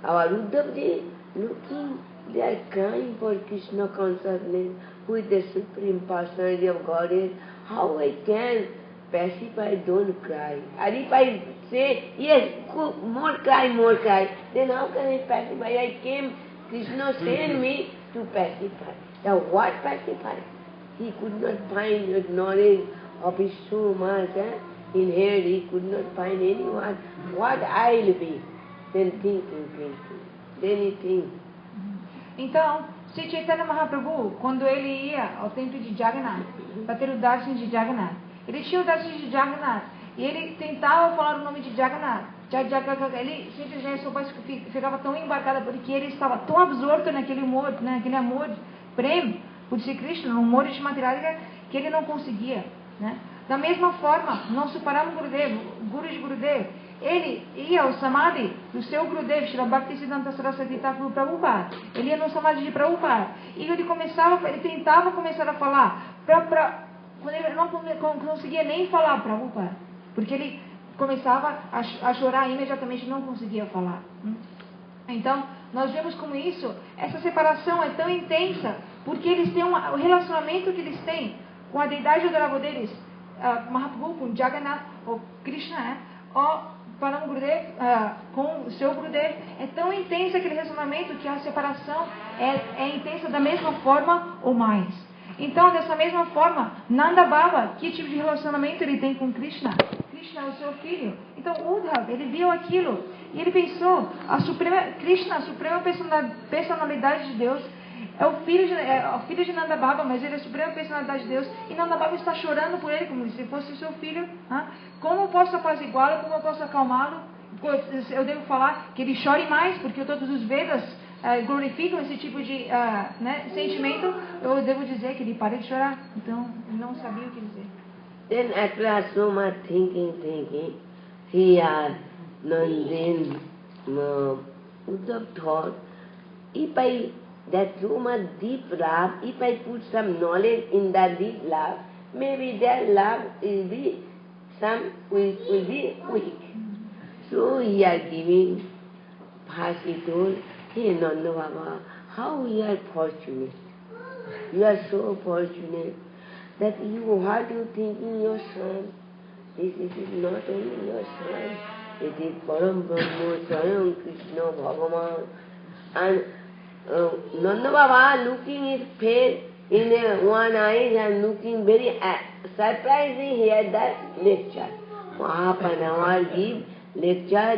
our Uddhavji looking, they are crying for Krishna consciousness, who is the Supreme Personality of Godhead. How I can pacify, don't cry. And if I say, yes, more cry, then how can I pacify? I came, Krishna sent me to pacify. Now what pacify? He could not find knowledge of his so much. In here he could not find anyone. What I'll be? Then thinking. Then he thinks. Então, Sri Chaitanya Mahaprabhu, quando ele ia ao templo de Jagannath, para ter o darshan de Jagannath, ele tinha o darshan de Jagannath, e ele tentava falar o nome de Jagannath. Ele simplesmente ficava tão embarcado, porque ele estava tão absorto naquele amor, prema, por Sri Krishna, no amor de materialidade, que ele não conseguia. Né? Da mesma forma, nosso Param Gurudev, Guru de Gurudev, ele ia ao Samadhi do seu Gurudev, Srila Bhaktisiddhanta Saraswati Thakur Prabhupada. Ele ia no Samadhi de Prabhupada. E ele tentava começar a falar, quando ele não conseguia nem falar Prabhupada, porque ele começava a chorar imediatamente, não conseguia falar. Então, nós vemos como essa separação é tão intensa, porque eles têm o relacionamento que eles têm com a deidade adorável deles, Mahaprabhu, com Jagannath, ou Krishna, ou Param Gurudev, com o seu Gurudev, é tão intenso aquele relacionamento que a separação é intensa da mesma forma ou mais. Então, dessa mesma forma, Nanda Baba, que tipo de relacionamento ele tem com Krishna? Krishna é o seu filho. Então, Uddhava, ele viu aquilo e ele pensou, Krishna, a suprema personalidade de Deus, é o filho de Nanda Baba, mas ele é a suprema personalidade de Deus, e Nanda Baba está chorando por ele como se fosse o seu filho. Como eu posso apaziguá-lo? Como eu posso acalmá-lo? Eu devo falar que ele chore mais, porque todos os Vedas glorificam esse tipo de sentimento. Eu devo dizer que ele pare de chorar. Então, ele não sabia o que dizer. Then at last, so much thinking, he had then Uddhava thought, if I, that so much deep love, if I put some knowledge in that deep love, maybe that love will be weak. So he is giving, first he told, hey Nanda Baba, how you are fortunate. You are so fortunate that what you thinking your son, this is not only your son, it is Param Brahma, Swayam Krishna Bhagavan. And Nanda Baba looking his face in one eye and looking very surprising, he had that lecture. Half an hour give lecture,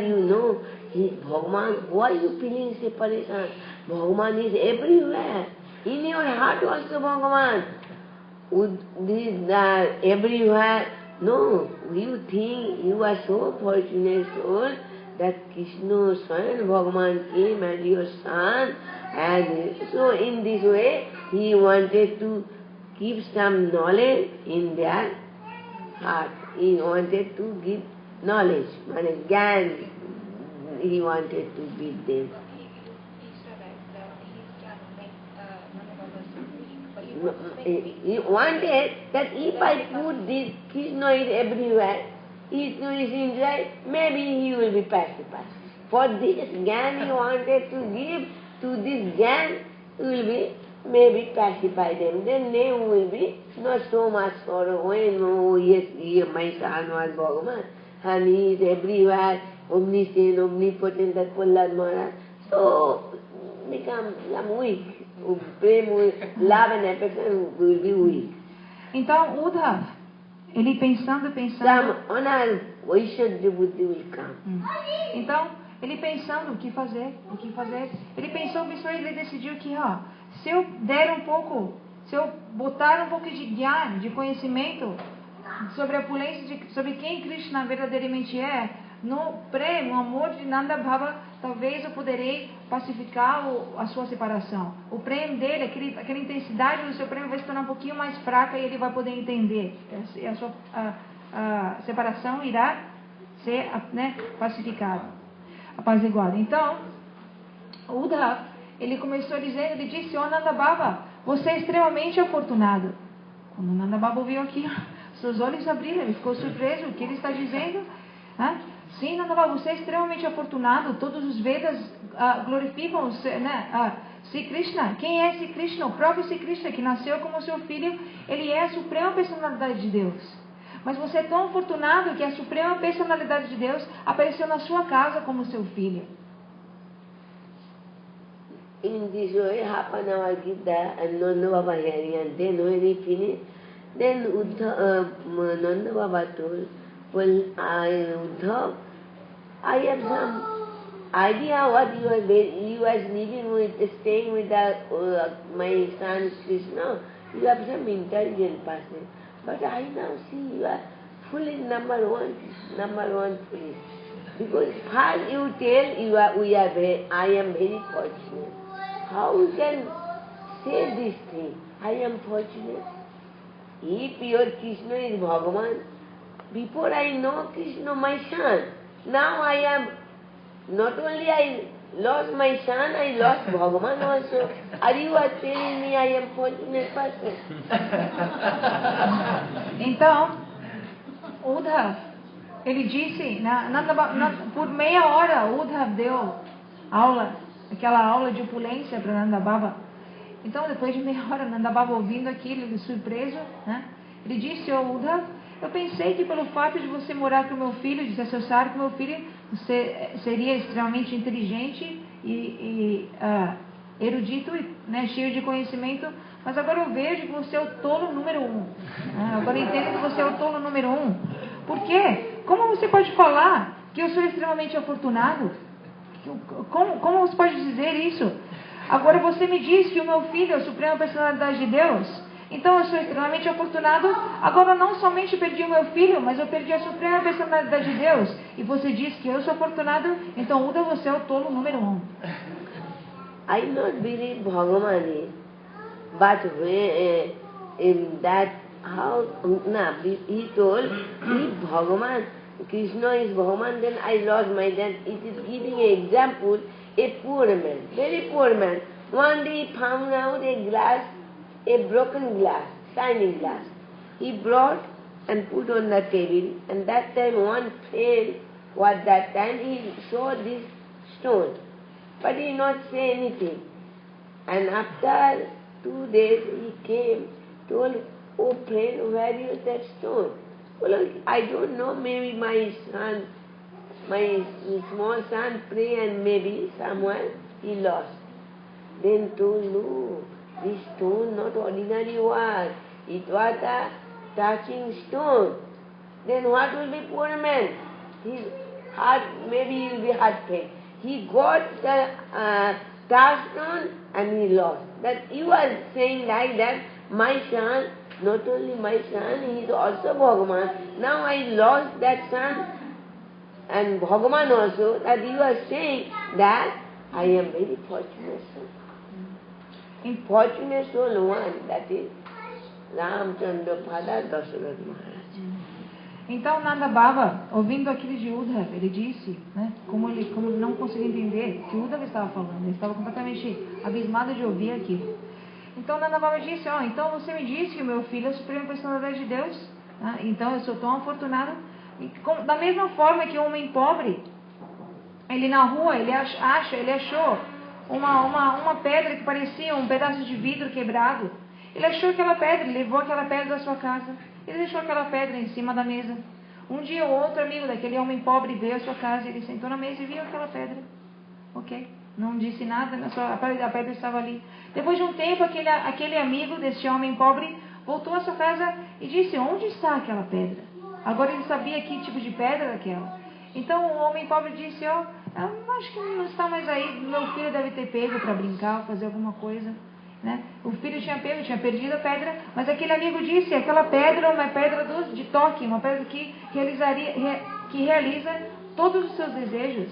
Bhagavan, why you feeling separation? Bhagavan is everywhere. In your heart also Bhagavan. Everywhere. No, you think you are so fortunate soul that Krishna son Bhagavan came as your son, and so in this way he wanted to give some knowledge in their heart. He wanted to give knowledge, Gyan, he wanted to give them. He wanted that if I put this, Krishna is everywhere, Krishna is inside, maybe he will be pacified. For this Gyan he wanted to give, to this Gyan he will be maybe pacify them. Then they will be not so much sorrow. Oh yes, my son was Bhagavan, and he is everywhere, omniscient, omnipotent, that Prahlad Maharaj. So become weak. Love and affection will be weak. Então, Uddhava, ele pensando. Some honor, Vaishadya Buddhi will come. Então, ele pensando o que fazer. Ele pensou, ele decidiu que, se eu der um pouco, se eu botar um pouco de Gyan, de conhecimento sobre a opulência, sobre quem Krishna verdadeiramente é, no prêmio, no amor de Nanda Bhava, talvez eu poderei pacificar a sua separação. O prêmio dele, aquela intensidade do seu prêmio vai se tornar um pouquinho mais fraca e ele vai poder entender. A separação irá ser pacificada, apaziguada. Então, o Uddhava, ele começou dizendo, ele disse, Nanda Bhava, você é extremamente afortunado. Quando Nanda Bhava ouviu aquilo, seus olhos abriram, ele ficou surpreso, o que ele está dizendo? Sim, Nanda Bhava, você é extremamente afortunado, todos os Vedas glorificam Sri Krishna. Quem é Sri Krishna? O próprio Sri Krishna, que nasceu como seu filho, ele é a suprema personalidade de Deus. Mas você é tão afortunado que a suprema personalidade de Deus apareceu na sua casa como seu filho. In this way, half an hour give that, and Nanda Baba hearing, and then when he finished, then Nanda Baba told, well, Uddhava, I have some idea what you are living with, staying with my son Krishna. You have some intelligent person. But I now see you are fully number one foolish. Because first you tell I am very fortunate. How you can say this thing? I am fortunate. If your Krishna is Bhagavan, before I know Krishna, my son, now I am, not only I lost my son, I lost Bhagavan also. Are you telling me I am fortunate person? Então, Uddhava, ele disse, por meia hora, Uddhava deu aquela aula de opulência para Nanda Bhava. Então, depois de meia hora, Nanda Bhava ouvindo aquilo, ele surpreso, ele disse, Uddhava, eu pensei que pelo fato de você morar com meu filho, de se associar com meu filho, você seria extremamente inteligente e erudito, cheio de conhecimento, mas agora eu vejo que você é o tolo número 1. Agora eu entendo que você é o tolo número 1. Por quê? Como você pode falar que eu sou extremamente afortunado? Como você pode dizer isso? Agora você me diz que o meu filho é a suprema personalidade de Deus. Então eu sou extremamente afortunado. Agora não somente perdi o meu filho, mas eu perdi a suprema personalidade de Deus. E você diz que eu sou afortunado, então Uddhava, você é o tolo número 1. I not believe Bhagavan is, but in that how he told, if Bhagavan, Krishna is Bhagavan, then I lost my then it is giving an example, a poor man, very poor man. One day he found out a glass, a broken glass, shining glass. He brought and put on the table, and that time one friend was that time he saw this stone, but he not say anything. And after 2 days he came, told, oh friend, where is that stone? Well, I don't know, maybe my son, my small son pray and maybe somewhere he lost. Then told, no, this stone not ordinary was, it was a touching stone. Then what will be poor man? His heart, maybe he will be heart pain. he got the task on and he lost. That you are saying like that, my son, not only my son, he is also Bhagavan. Now I lost that son and Bhagavan also, that you are saying that I am very fortunate soul. Fortunate soul one, that is Ramchandra, father Dasharatha Maharaj. Então Nanda Baba, ouvindo aquilo de Uddhava, ele disse, né, como não conseguia entender o que Uddhava estava falando, ele estava completamente abismado de ouvir aquilo. Então Nanda Baba disse, então você me disse que o meu filho é a suprema personalidade de Deus, né? Então eu sou tão afortunado. E da mesma forma que um homem pobre, ele na rua, ele achou uma pedra que parecia um pedaço de vidro quebrado. Ele achou aquela pedra, ele levou aquela pedra da sua casa, ele deixou aquela pedra em cima da mesa. Um dia o outro amigo daquele homem pobre veio à sua casa, ele sentou na mesa e viu aquela pedra. Ok? Não disse nada, a pedra estava ali. Depois de um tempo, aquele amigo desse homem pobre voltou à sua casa e disse, onde está aquela pedra? Agora ele sabia que tipo de pedra era aquela. Então o homem pobre disse, eu acho que não está mais aí, meu filho deve ter pego para brincar, fazer alguma coisa. Né? O filho tinha perdido a pedra, mas aquele amigo disse, aquela pedra é uma pedra de toque, uma pedra que realiza todos os seus desejos.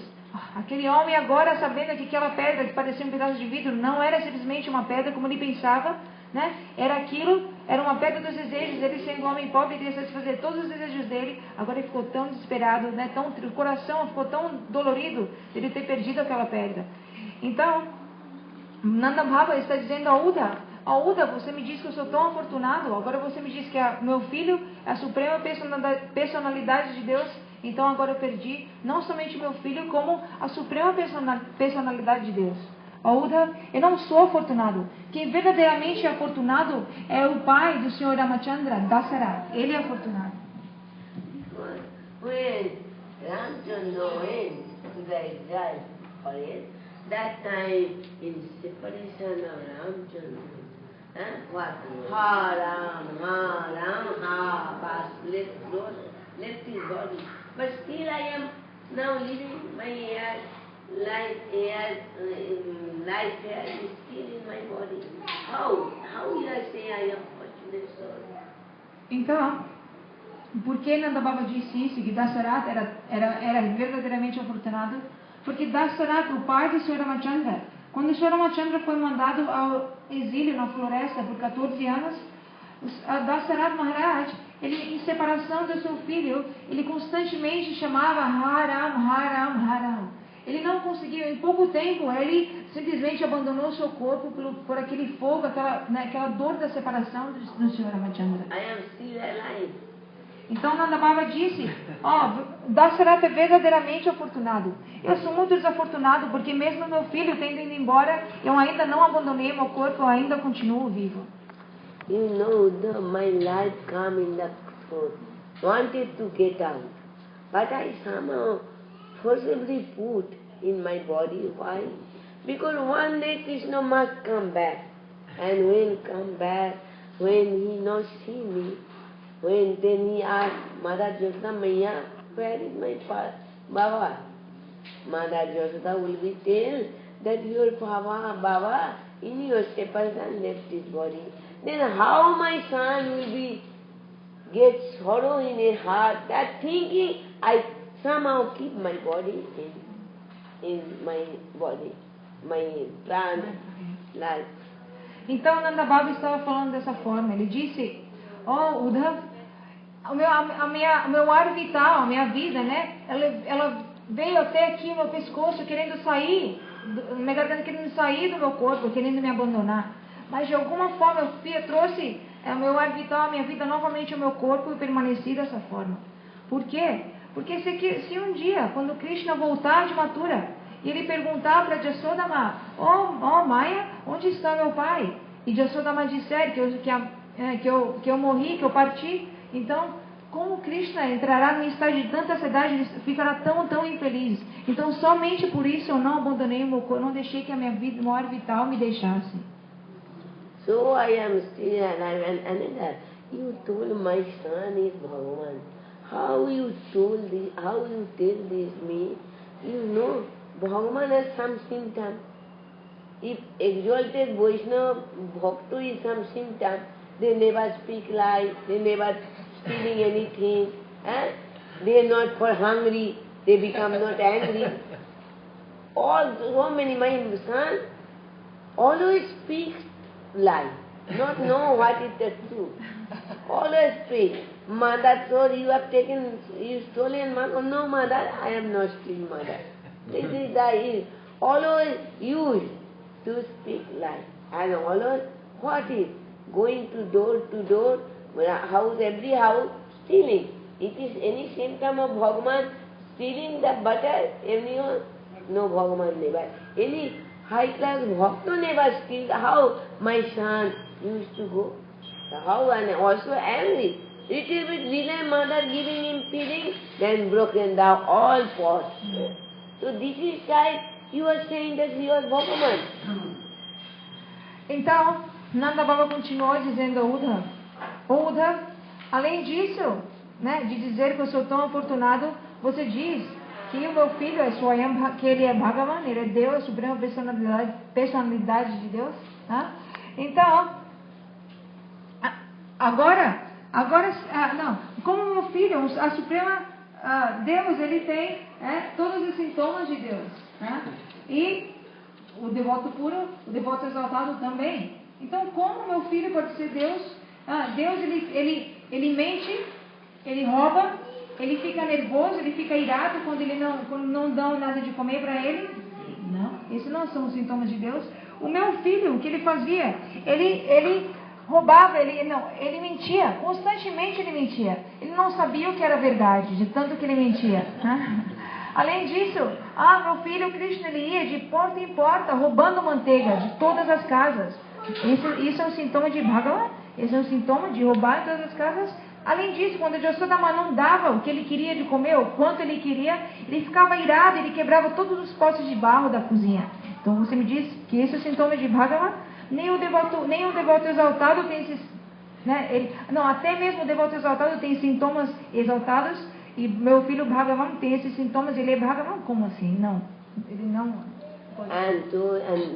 Aquele homem agora, sabendo que aquela pedra que parecia um pedaço de vidro não era simplesmente uma pedra como ele pensava, né? Era uma pedra dos desejos. Ele, sendo um homem pobre, queria satisfazer todos os desejos dele. Agora ele ficou tão desesperado, né? O coração ficou tão dolorido de ele ter perdido aquela pedra. Então Nanda Baba está dizendo a Uddhava, você me diz que eu sou tão afortunado, agora você me diz que meu filho é a suprema personalidade de Deus, então agora eu perdi não somente meu filho, como a suprema personalidade de Deus. Uddhava, eu não sou afortunado. Quem verdadeiramente é afortunado é o pai do Senhor Ramachandra, Dasarath. Ele é afortunado. When Ramchandra went to the exile forest, that time in separation of Ramchandra, what? Ha Ram, Ha Bas left his body. But still I am now living my life here is still in my body. How will I say I am fortunate soul? Então, por que Nanda Baba disse isso, que Dasarath era verdadeiramente afortunado? Porque Dasarath, o pai do Sr. Ramachandra, quando o Sr. Ramachandra foi mandado ao exílio na floresta por 14 anos, Dasarath Maharaj, ele, em separação do seu filho, ele constantemente chamava Haram, Haram, Haram. Ele não conseguiu, em pouco tempo, ele simplesmente abandonou o seu corpo por aquele fogo, aquela dor da separação do Sr. Ramachandra. I am still alive. Então Nanda Baba disse, Dasarath é verdadeiramente afortunado. Eu sou muito desafortunado porque mesmo meu filho tendo ido embora, eu ainda não abandonei meu corpo, eu ainda continuo vivo. You know, my life come in the throat, wanted to get out, but I somehow forcibly put in my body. Why? Because one day Krishna must come back, and when come back, when he not see me, then he asked Mother Yashoda Maiya, where is my Baba? Mother Yashoda will be tell that your Baba in your separation left his body. Then how my son will be get sorrow in his heart? That thinking I somehow keep my body in my body, my plant life. Então Nanda Baba estava falando dessa forma. Ele disse, Uddhava, o meu ar vital, a minha vida, né? Ela veio até aqui o meu pescoço querendo sair, minha garganta querendo sair do meu corpo, querendo me abandonar. Mas de alguma forma eu trouxe o meu ar vital, a minha vida novamente ao meu corpo e permaneci dessa forma. Por quê? Porque se um dia, quando Krishna voltar de Mathura, e ele perguntar para Jasodama, Maya, onde está meu pai? E Jasodama disser que eu morri, que eu parti, então como Krishna entrará num estado de tanta ansiedade, ele ficará tão infeliz. Então somente por isso eu não abandonei o meu corpo, não deixei que a minha vida, meu ar vital me deixasse. So I am still alive, and another, you told my son is Bhagavan. How you tell this me? You know Bhagavan has some symptom. If exalted Vaishnava Bhakta is some symptom, they never speak lies, they never stealing anything, they are not for hungry, they become not angry. All so many, my son always speaks lie, not know what is the truth. Always speak. Mother told you stolen mother. No mother, I am not stealing mother. This is the always used to speak lie. And always what is going to door, house, every house, stealing. It is any symptom of Bhagavan stealing the butter, anyone? No, Bhagavan never. Any high class bhakta never steal. How my son used to go? How, and also angry. Little bit delay, mother giving him feeding, then broken down all pots. So this is like you are saying that you are Bhagavan. Então, Nanda Baba continuou dizendo a Uddhava, Uddhava, além disso, né, de dizer que eu sou tão afortunado, você diz que o meu filho é Swayam, que ele é Bhagavan, ele é Deus, a suprema personalidade de Deus. Tá? Então, agora, não, como meu filho, a suprema Deus, ele tem todos os sintomas de Deus. Né? E o devoto puro, o devoto exaltado também. Então, como meu filho pode ser Deus? Deus, ele mente, ele rouba, ele fica nervoso, ele fica irado quando não dão nada de comer para ele. Não, esses não são os sintomas de Deus. O meu filho, o que ele fazia? Ele roubava, ele mentia, constantemente ele mentia. Ele não sabia o que era verdade, de tanto que ele mentia. Além disso, meu filho Krishna, ele ia de porta em porta, roubando manteiga de todas as casas. Isso é um sintoma de Bhagavan, esse é um sintoma de roubar em todas as casas. Além disso, quando Yasodama não dava o que ele queria de comer, o quanto ele queria, ele ficava irado, ele quebrava todos os potes de barro da cozinha. Então você me diz que esse é o sintoma de Bhagavan? Nem o devoto exaltado tem esses... até mesmo o devoto exaltado tem sintomas exaltados, e meu filho Bhagavan tem esses sintomas, ele é Bhagavan? Como assim? Não, ele não... And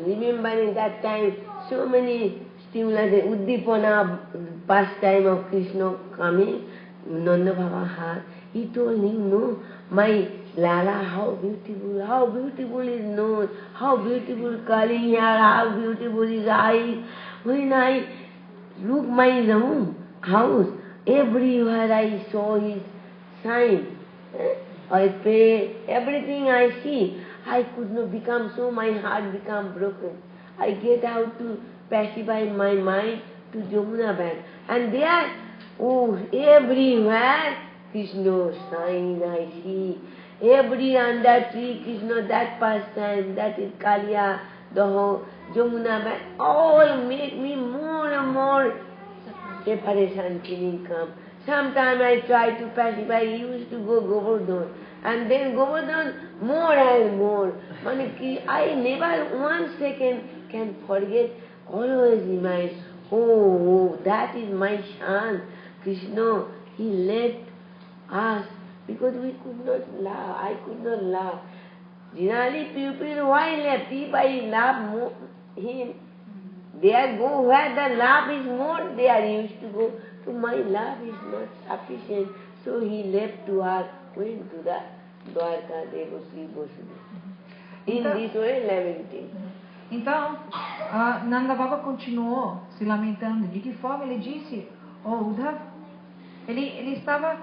remembering that time, so many stimulants, Uddipana, pastime of Krishna coming, Nanda Baba had, he told him, no, my Lala, how beautiful is nose, how beautiful curling hair, how beautiful is eyes. When I look my room, house, everywhere I saw his sign, I pray, everything I see, I could not become so, my heart become broken. I get out to pacify my mind to Jamuna bank. And there, everywhere, Krishna sign I see. Every under tree, Krishna, that pastime, that is Kaliya, the whole Jamuna bank, all make me more and more separation feeling come. Sometimes I try to pacify, I used to go Govardhan. And then Govardhan, more and more. I never 1 second can forget, always in my, that is my son, Krishna, he left us because we could not laugh, I could not laugh. Generally people, why left? If I love him, they go where the love is more, they are used to go. So my love is not sufficient. So he left to us, went to the Dwarka Devosi Vasudeva. In this way, lamenting. Então, Nanda Baba continuou se lamentando. De que forma ele disse, Uddhava, ele estava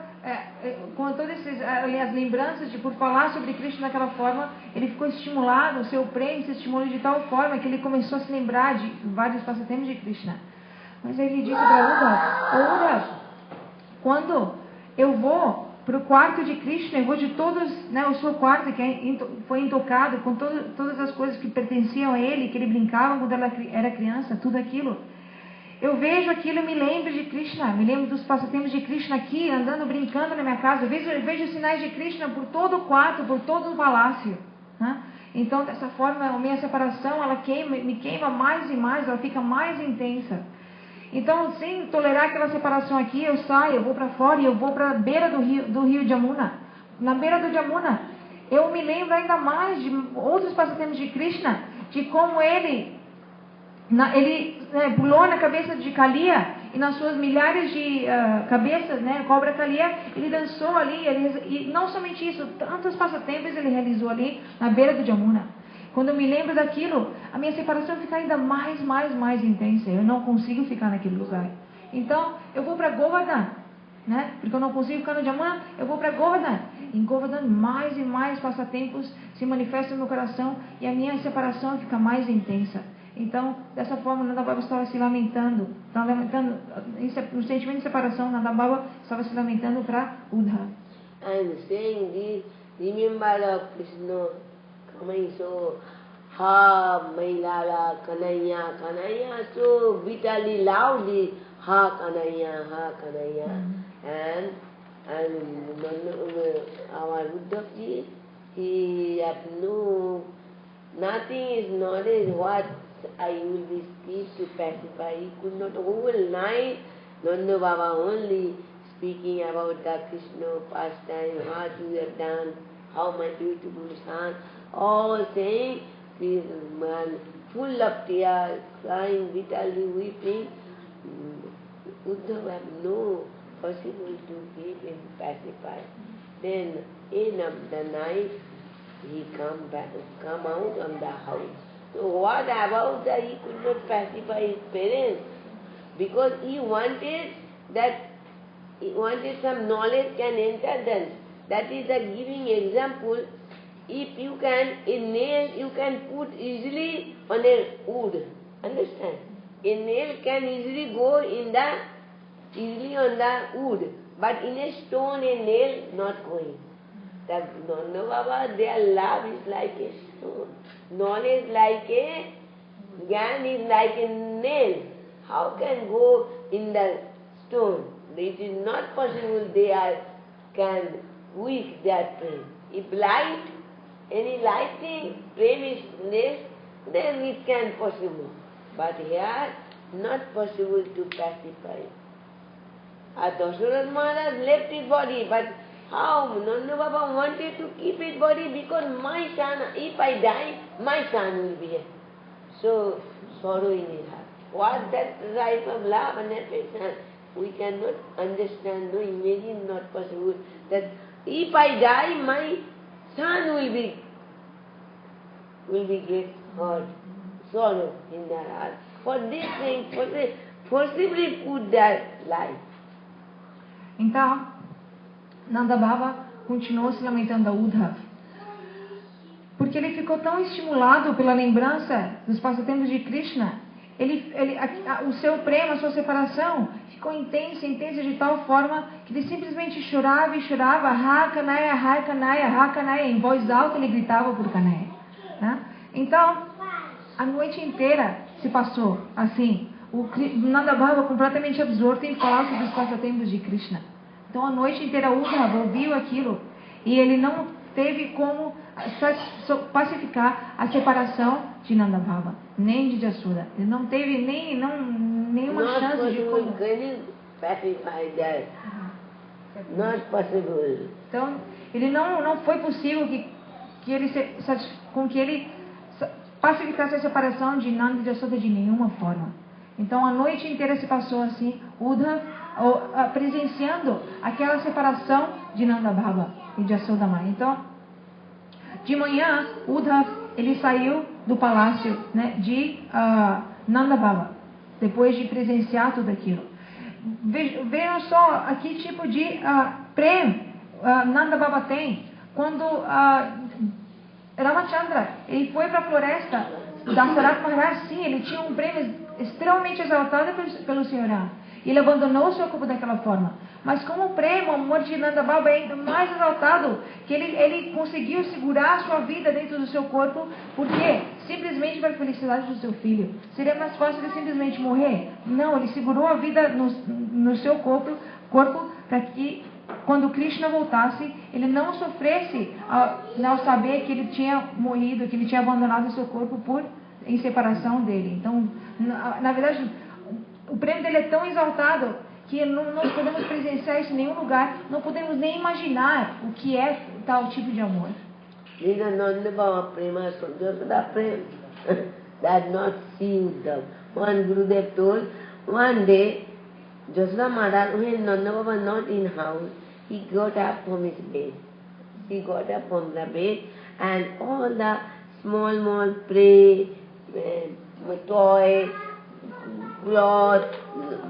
com todas as lembranças de por falar sobre Krishna daquela forma, ele ficou estimulado, o seu prêmio se estimulou de tal forma que ele começou a se lembrar de vários passatempos de Krishna. Mas aí ele disse para Uddhava, quando eu vou para o quarto de Krishna, eu vou de todos, o seu quarto que foi intocado com todas as coisas que pertenciam a ele, que ele brincava quando era criança, tudo aquilo. Eu vejo aquilo e me lembro de Krishna, me lembro dos passatempos de Krishna aqui, andando, brincando na minha casa. Eu vejo sinais de Krishna por todo o quarto, por todo o palácio. Né? Então, dessa forma, a minha separação, ela me queima mais e mais, ela fica mais intensa. Então, sem tolerar aquela separação aqui, eu saio, eu vou para fora e eu vou para a beira do rio Jamuna. Na beira do Jamuna, eu me lembro ainda mais de outros passatempos de Krishna, de como ele pulou na cabeça de Kaliya e nas suas milhares de cabeças, né, cobra Kaliya, ele dançou ali, e não somente isso, tantos passatempos ele realizou ali na beira do Jamuna. Quando eu me lembro daquilo, a minha separação fica ainda mais intensa. Eu não consigo ficar naquele lugar. Então, eu vou para Govardhan, né? Porque eu não consigo ficar no Jamuna, eu vou para Govardhan. Em Govardhan, mais e mais passatempos se manifestam no meu coração e a minha separação fica mais intensa. Então, dessa forma, Nanda Baba estava se lamentando, no sentimento de separação, Nanda Baba estava se lamentando para Uddhava. I'm saying this, remember of Krishna coming so, ha, Mailala, Kanaya, Kanaya, so bitterly, loudly, ha, Kanaya, and our Uddhavji, he have nothing is knowledge what I will be speak to pacify. He could not whole night, Nanda Baba only speaking about the Krishna pastime, what you have done, how my beautiful son, all saying, full of tears, crying, bitterly weeping. Uddhava have no possible to keep him pacified. Then, end of the night, he come out of the house. So what about that he could not pacify his parents? Because he wanted some knowledge can enter them. That is the giving example. If you can, a nail you can put easily on a wood. Understand? A nail can easily go easily on the wood. But in a stone, a nail not going. The Nanda Baba, their love is like a stone. Knowledge like a, Gyan is like a nail. How can go in the stone? It is not possible can weak their prem. If light, any lighting, prem is less, then it can possible. But here, not possible to pacify. Dasharatha Maharaj left his body, but how Nanda Baba wanted to keep his body because my son, if I die, my son will be here. So, sorrow in his heart. What that type of love and affection, we cannot understand, no imagine, not possible, that if I die, my son will be get hurt, sorrow in their heart. For this thing, forcibly put their life. Então, Nanda Baba continuou se lamentando a Uddhava, porque ele ficou tão estimulado pela lembrança dos passatempos de Krishna, o seu prema, a sua separação, ficou intensa de tal forma que ele simplesmente chorava e chorava, Ha Kanaya, Ha Kanaya, Ha Kanaya, em voz alta ele gritava por Kanaya. Né? Então, a noite inteira se passou assim, o Nanda Baba completamente absorto em falar sobre os passatempos de Krishna. Então, a noite inteira Uddhava ouviu aquilo e ele não teve como pacificar a separação de Nanda Baba, nem de Jashoda. Ele não teve nenhuma chance de como... Not possible. Então, ele não foi possível que ele pacificasse a separação de Nanda e Jashoda de nenhuma forma. Então, a noite inteira se passou assim, Uddhava presenciando aquela separação de Nanda Baba e de Jashoda Mãe. Então, de manhã, Uddhava ele saiu do palácio, né, de Nanda Baba, depois de presenciar tudo aquilo. Vejam só a que tipo de prem Nanda Baba tem. Quando Ramachandra ele foi para a floresta, Dasharatha Maharaj, sim, ele tinha um prêmio extremamente exaltado pelo Senhor Rama. Ele abandonou o seu corpo daquela forma. Mas como o prêmio, o amor de Nanda Baba é ainda mais exaltado, que ele conseguiu segurar a sua vida dentro do seu corpo, porque simplesmente para a felicidade do seu filho. Seria mais fácil ele simplesmente morrer? Não, ele segurou a vida no seu corpo para que quando Krishna voltasse, ele não sofresse ao saber que ele tinha morrido, que ele tinha abandonado o seu corpo em separação dele. Então, na verdade, o prêmio dele é tão exaltado que não podemos presenciar isso em nenhum lugar, não podemos nem imaginar o que é tal tipo de amor. This is Nanda Baba Prema, Jasoda Prema. That not see Uddhav. One Gurudev told, one day, Jasoda Mother, when Nanda Baba not in house, he got up from his bed. He got up from the bed and all the small prey, toy, cloth,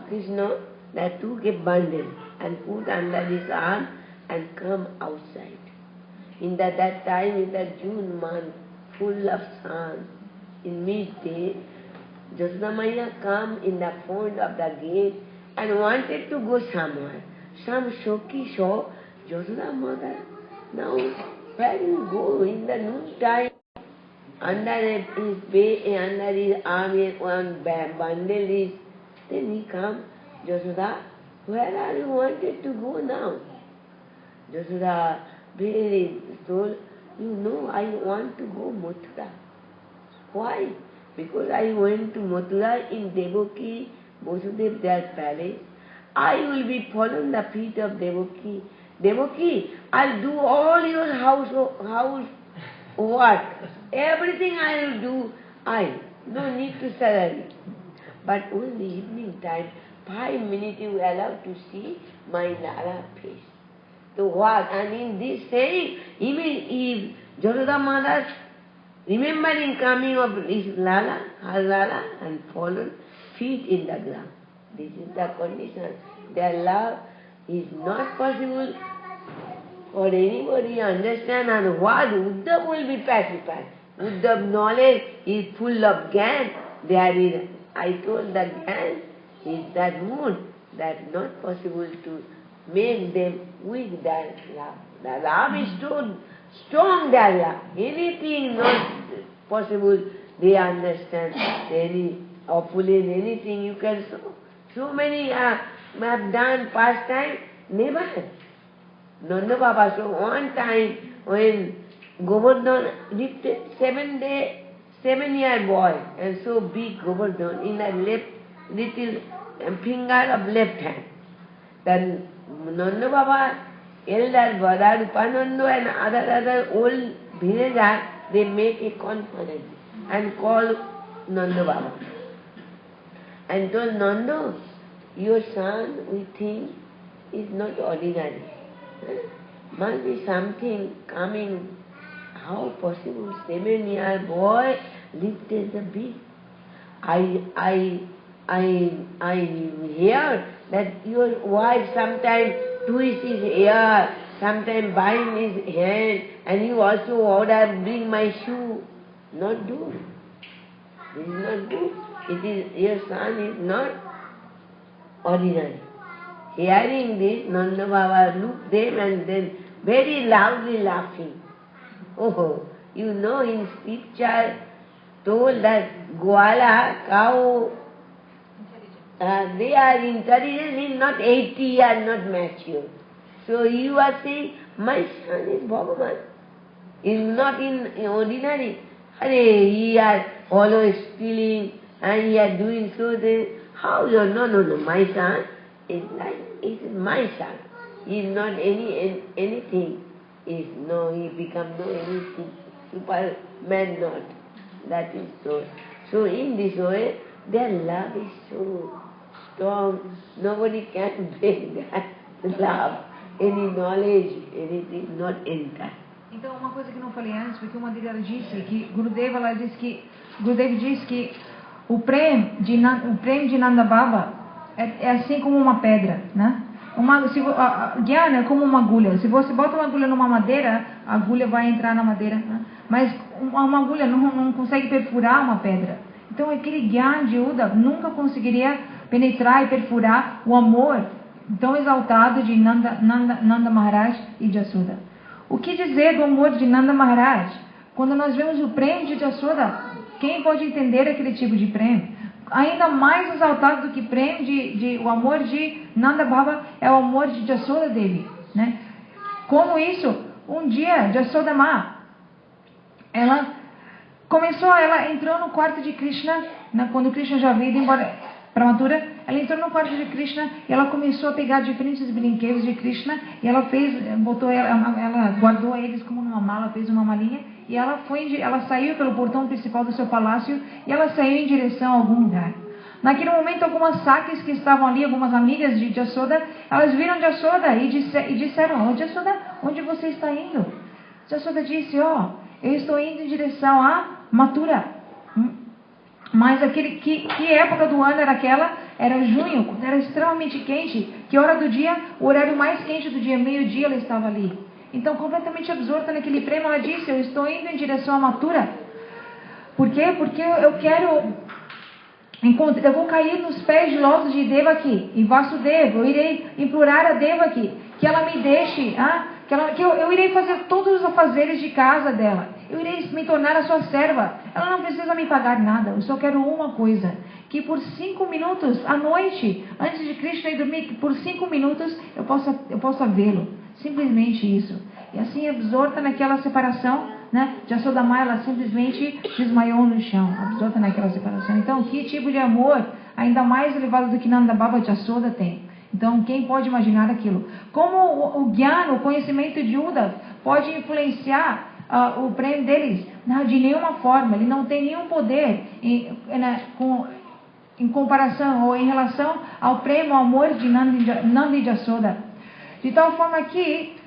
Krishna, that took a bundle and put under his arm and come outside. In that time, in the June month, full of sun, in midday, Jasoda Maya come in the front of the gate and wanted to go somewhere. Some Shoki saw Jasoda Mother. Now, where do you go in the noon time? Under his bed, under his arm, one bundle is. Then he come, Jasoda, where are you wanted to go now? Jasoda very told, I want to go Mathura. Why? Because I went to Mathura in Devaki, Vasudev their palace. I will be following the feet of Devaki. Devaki, I'll do all your house work. Everything I will do, no need to salary. But only evening time, 5 minutes you are allowed to see my Lala face. So what? And in this saying, even if Jasoda Mother remembering coming of his Lala, her Lala, and fallen feet in the ground. This is the condition. Their love is not possible for anybody to understand, and what Uddhav will be pacified. Uddhav knowledge is full of Gyan. There is, I told the Gyan is that mood that not possible to make them weak their love. The love is too strong, their love. Anything not possible, they understand. Any opulence, anything you can show. So many have done past time, never. Nanda Baba, so one time when Govardhan lifted 7-year boy, and so big Govardhan in the left little finger of left hand. Then Nanda Baba, elder brother Upananda and other old villagers, they make a conference and call Nanda Baba. And told Nanda, your son, we think, is not ordinary. Must be something coming. How possible? 7-year boy lifted the big. I hear that your wife sometimes twists his ear, sometimes bind his hand, and you also order, bring my shoe. Not do. This is not good. It is, your son is not ordinary. Hearing this, Nanda Baba looked them and then very loudly laughing. Oh, you know in scripture told that Gwala, cow, they are intelligent, not 80 years, not mature. So you are saying, my son is Bhagavan. He is not in ordinary. He is always stealing and he is doing so. How you no, my son is like, it is my son. He is not anything. He become no anything. Superman not. That is so. So in this way, their love is so strong. Nobody can break that love. Any knowledge, anything, not enter. Então, uma coisa que não falei antes, porque uma delas disse que Gurudev disse que o prem de Nanda Baba é assim como uma pedra, né? Jnana é como uma agulha. Se você bota uma agulha numa madeira, a agulha vai entrar na madeira, né? Mas uma agulha não consegue perfurar uma pedra. Então, aquele Jnana de Uddhav nunca conseguiria penetrar e perfurar o amor tão exaltado de Nanda Maharaj e Jasoda. O que dizer do amor de Nanda Maharaj? Quando nós vemos o prêmio de Jasoda, quem pode entender aquele tipo de prêmio? Ainda mais exaltado do que prêmio o amor de Nanda Baba é o amor de Jasoda Devi, né? Como isso? Um dia, Jasoda Ma, ela entrou no quarto de Krishna, né? Quando Krishna já havia ido embora para Mathura, ela entrou no quarto de Krishna e ela começou a pegar diferentes brinquedos de Krishna e ela ela guardou eles como numa mala, fez uma malinha e ela saiu pelo portão principal do seu palácio e ela saiu em direção a algum lugar. Naquele momento, algumas sakis que estavam ali, algumas amigas de Jasoda, elas viram Jasoda e disseram: Jasoda, onde você está indo? Jasoda disse: eu estou indo em direção a Mathura. Mas que época do ano era aquela? Era junho, quando era extremamente quente. Que hora do dia? O horário mais quente do dia, meio-dia, ela estava ali. Então, completamente absorta naquele prêmio, ela disse: eu estou indo em direção a Mathura. Por quê? Porque eu vou cair nos pés de lótus de Devaki e Vasudeva. Eu irei implorar a Devaki que ela me deixe, eu irei fazer todos os afazeres de casa dela. Eu irei me tornar a sua serva. Ela não precisa me pagar nada. Eu só quero uma coisa: que por 5 minutos à noite, antes de Krishna ir dormir, que por 5 minutos eu possa vê-lo. Simplesmente isso. E assim, absorta naquela separação, né? Jasodamaya, ela simplesmente desmaiou no chão, absorta naquela separação. Então, que tipo de amor ainda mais elevado do que Nanda Baba Jasoda tem? Então, quem pode imaginar aquilo? Como o Gyan, o conhecimento de Uddhava, pode influenciar o prêmio deles? Não, de nenhuma forma. Ele não tem nenhum poder em comparação ou em relação ao prêmio, ao amor de Nanda e Jasoda. De tal forma que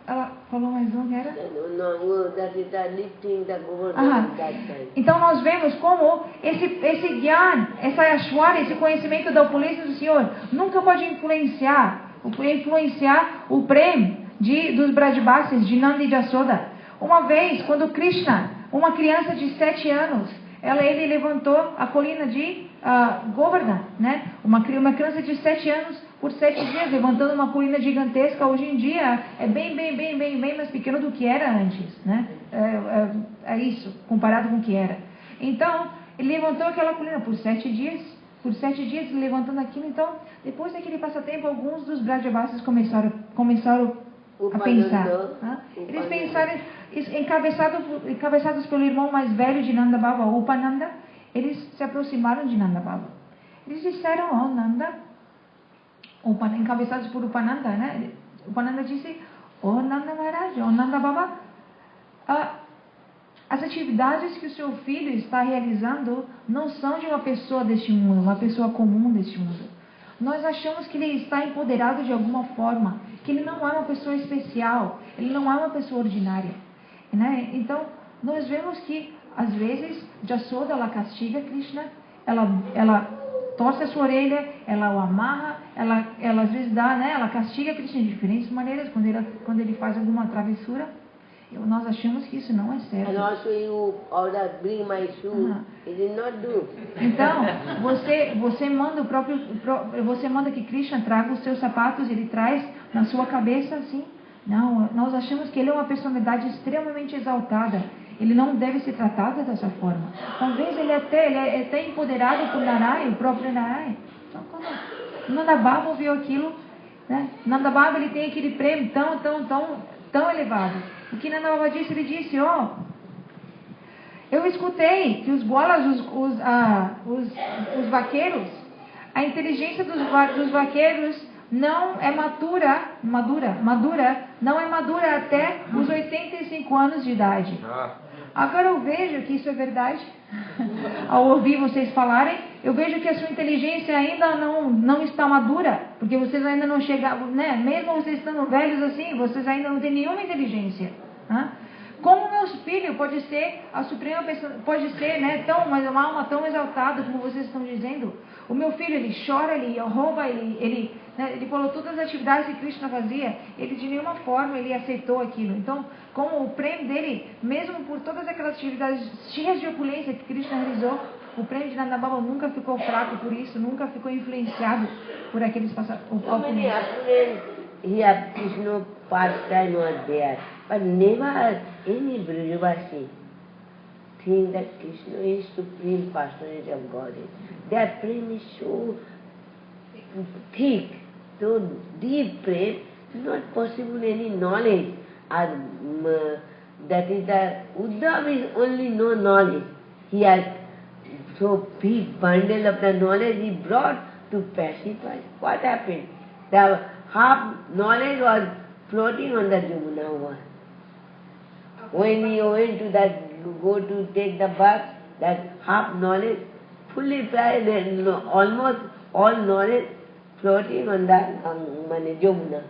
ela falou mais um, era? Então nós vemos como esse Gyan, essa Ashwara, esse conhecimento da opulência do Senhor nunca pode influenciar o prêmio dos Brajbasis, de Nanda e Jasoda. Uma vez, quando Krishna, uma criança de 7 anos, ele levantou a colina de Govardhan, né? Uma criança de 7 anos por 7 dias, levantando uma colina gigantesca. Hoje em dia é bem mais pequeno do que era antes, né? É isso, comparado com o que era. Então, ele levantou aquela colina por 7 dias. Por 7 dias, levantando aquilo. Então, depois daquele passatempo, alguns dos Brajavasis começaram a pensar. Eles pensaram, encabeçados pelo irmão mais velho de Nanda Baba, Upananda, eles se aproximaram de Nanda Baba. Eles disseram: Nanda, encabeçados por Upananda, né? Upananda disse: Nanda Maharaj, Nanda Baba, as atividades que o seu filho está realizando não são de uma pessoa deste mundo, uma pessoa comum deste mundo. Nós achamos que ele está empoderado de alguma forma, que ele não é uma pessoa especial, ele não é uma pessoa ordinária, né? Então, nós vemos que, às vezes, Jasoda, ela castiga Krishna, ela torce a sua orelha, ela o amarra, ela às vezes dá, né? Ela castiga Krishna de diferentes maneiras, quando ele faz alguma travessura. Nós achamos que isso não é certo. And also you order bring my shoe. He did not do. Então, você manda que Krishna traga os seus sapatos, ele traz na sua cabeça assim. Não, nós achamos que ele é uma personalidade extremamente exaltada. Ele não deve ser tratado dessa forma. Talvez ele é até empoderado por Narayana, o próprio Narayana. Então, quando Nanda Baba viu aquilo, né? Nanda Baba, ele tem aquele prêmio tão elevado. O que Nanda Baba disse? Ele disse: eu escutei que os bolas, os vaqueiros, a inteligência dos vaqueiros não é madura, não é madura até os 85 anos de idade. Agora eu vejo que isso é verdade. Ao ouvir vocês falarem, eu vejo que a sua inteligência ainda não está madura, porque vocês ainda não chegaram, né? Mesmo vocês estando velhos assim, vocês ainda não têm nenhuma inteligência. Como meu filho pode ser a suprema pessoa, pode ser, né, uma alma tão exaltada como vocês estão dizendo? O meu filho, ele chora, ele rouba, ele falou todas as atividades que Krishna fazia, ele de nenhuma forma ele aceitou aquilo. Então, como o prêmio dele, mesmo por todas aquelas atividades cheias de opulência que Krishna realizou, o prêmio de Nanda Baba nunca ficou fraco por isso, nunca ficou influenciado por aqueles opulências. Here Krishna pastime was there, but never any Brajavasi think that Krishna is supreme personality of Godhead. Their prem is so thick, so deep prem, not possible any knowledge. That is Uddhava is only no knowledge. He has so big bundle of the knowledge he brought, to pacify. What happened? The half knowledge was floating on the Jamuna over. When he went to go to take the bath, that half knowledge fully flies and almost all knowledge floating on the Jamuna.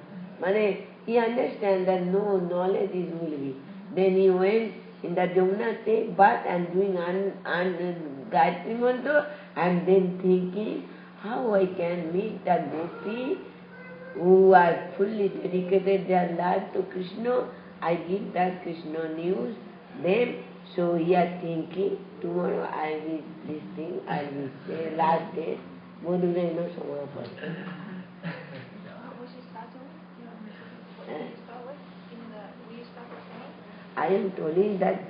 He understands that no knowledge is will be. Then he went in the Jamuna, take bath and doing Gayatri Mantra, and then thinking how I can meet the gopi who are fully dedicated their life to Krishna. I give that Krishna news, them. So he is thinking, tomorrow I will this thing, I will say last day, Madhurena Samapati. I am telling that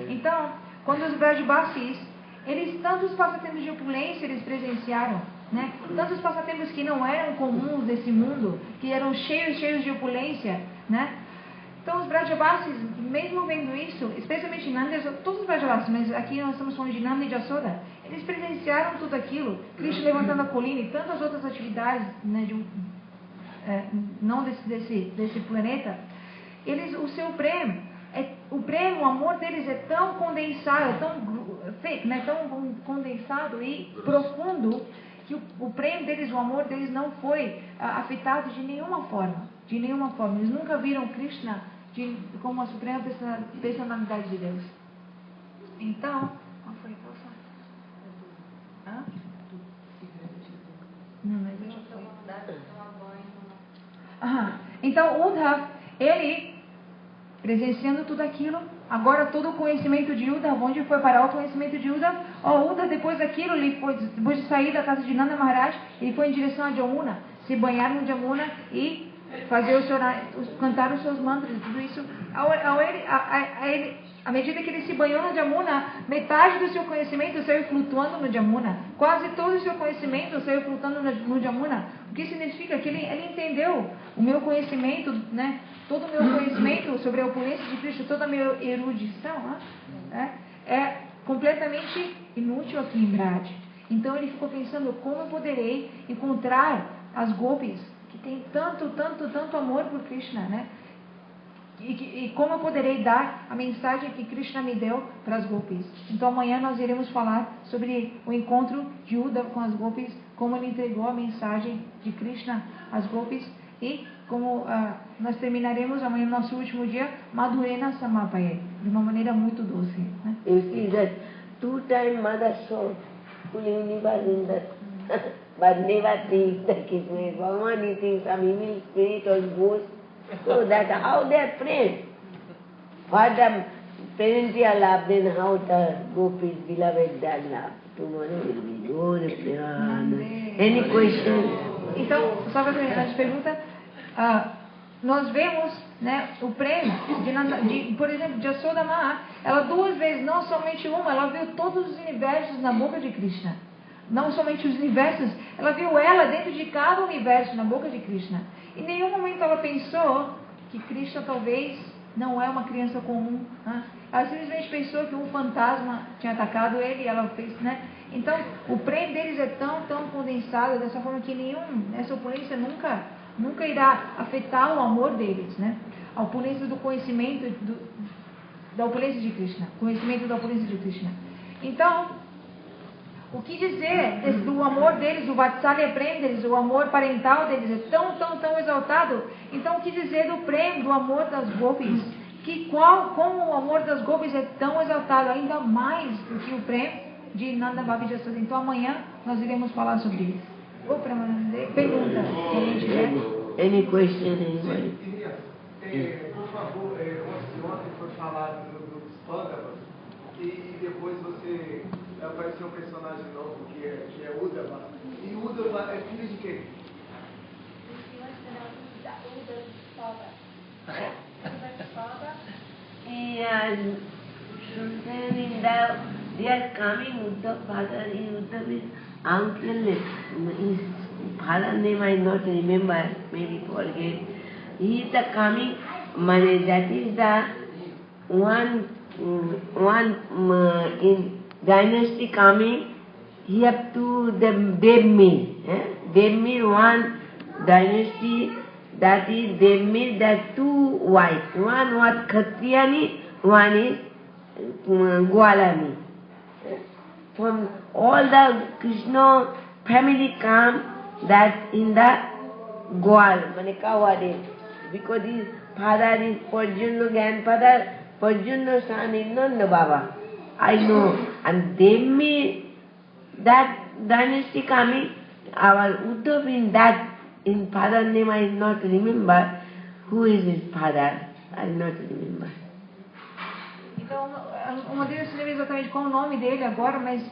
Então, quando os Brajbasis, eles tantos passatempos de opulência eles presenciaram, né? Tantos passatempos que não eram comuns desse mundo, que eram cheios de opulência, né? Então os Brajbasis, mesmo vendo isso, especialmente Nanda, todos os Brajbasis, mas aqui nós estamos falando de Nanda e de Yashoda, eles presenciaram tudo aquilo, Krishna levantando a colina e tantas outras atividades, né, não desse planeta. Eles, o seu prêmio, o amor deles é tão condensado, tão condensado e profundo, que o prêmio deles, o amor deles não foi afetado de nenhuma forma. Eles nunca viram Krishna como a suprema personalidade de Deus. Então, qual foi a pausa? Não, mas eu já falei. Então, Uddhav, ele presenciando tudo aquilo, agora todo o conhecimento de Uddhav, onde foi parar o conhecimento de Uddhav? Uddhav, depois daquilo, depois de sair da casa de Nanda Maharaj, ele foi em direção a Jamuna, se banhar no Jamuna e fazer cantar os seus mantras, tudo isso. À medida que ele se banhou no Jamuna, metade do seu conhecimento saiu flutuando no Jamuna. Quase todo o seu conhecimento saiu flutuando no Jamuna. O que significa que ele entendeu o meu conhecimento, né? Todo o meu conhecimento sobre a opulência de Krishna, toda a minha erudição, é completamente inútil aqui em Braj. Então ele ficou pensando como eu poderei encontrar as gopis que têm tanto amor por Krishna, né? E como eu poderei dar a mensagem que Krishna me deu para as gopis. Então amanhã nós iremos falar sobre o encontro de Uddhav com as gopis, como ele entregou a mensagem de Krishna às gopis, e como nós terminaremos amanhã, no nosso último dia, Madhurena Samapaye, de uma maneira muito doce, né? You see that 2 times Mother saw full universe in that, but never thinks that Krishna, Bhagavan, he thinks some evil spirit or ghost. So that how they are friends. What the parential love, then how the gopis beloved their love. Tomorrow will be good. Any question? Então, só para terminar de pergunta, nós vemos, né, o prêmio por exemplo, de Yashoda Maa, ela 2 vezes, não somente uma, ela viu todos os universos na boca de Krishna. Não somente os universos, ela viu ela dentro de cada universo na boca de Krishna. Em nenhum momento ela pensou que Krishna talvez não é uma criança comum, né? Ela simplesmente pensou que um fantasma tinha atacado ele e ela fez, né? Então, o prêmio deles é tão condensado, dessa forma que essa opulência nunca irá afetar o amor deles, né? A opulência do conhecimento da opulência de Krishna, conhecimento da opulência de Krishna. Então, o que dizer do amor deles, do Vatsalya Prem deles, o amor parental deles é tão exaltado? Então, o que dizer do prêmio, do amor das gopis? Como o amor das gopis é tão exaltado, ainda mais do que o prêmio de Nanda Bhavi Yashoda. Então, amanhã nós iremos falar sobre isso. Pergunta. Any question, anybody? Por favor, ontem foi falado dos Pandavas e depois apareceu um personagem novo que é Uddhava. E Uddhava é filho de quem? They are coming, Uddhav father, Uddhav is uncle, his father name I not remember, maybe forget. He is the coming, that is the one in dynasty coming he have to the Devmir one dynasty, that is Devmir, that two wives. One was Khatriyani, one is Gwalani. From all the Krishna family come that in the Gwal, mane Kawade, because his father is Parjunno grandfather, Parjunno son is Nanda Baba. I know. And Devmir, that dynasty coming, our Uddhav in father name I not remember. Who is his father? I not remember. Então, uma deles se lembra exatamente qual o nome dele agora, mas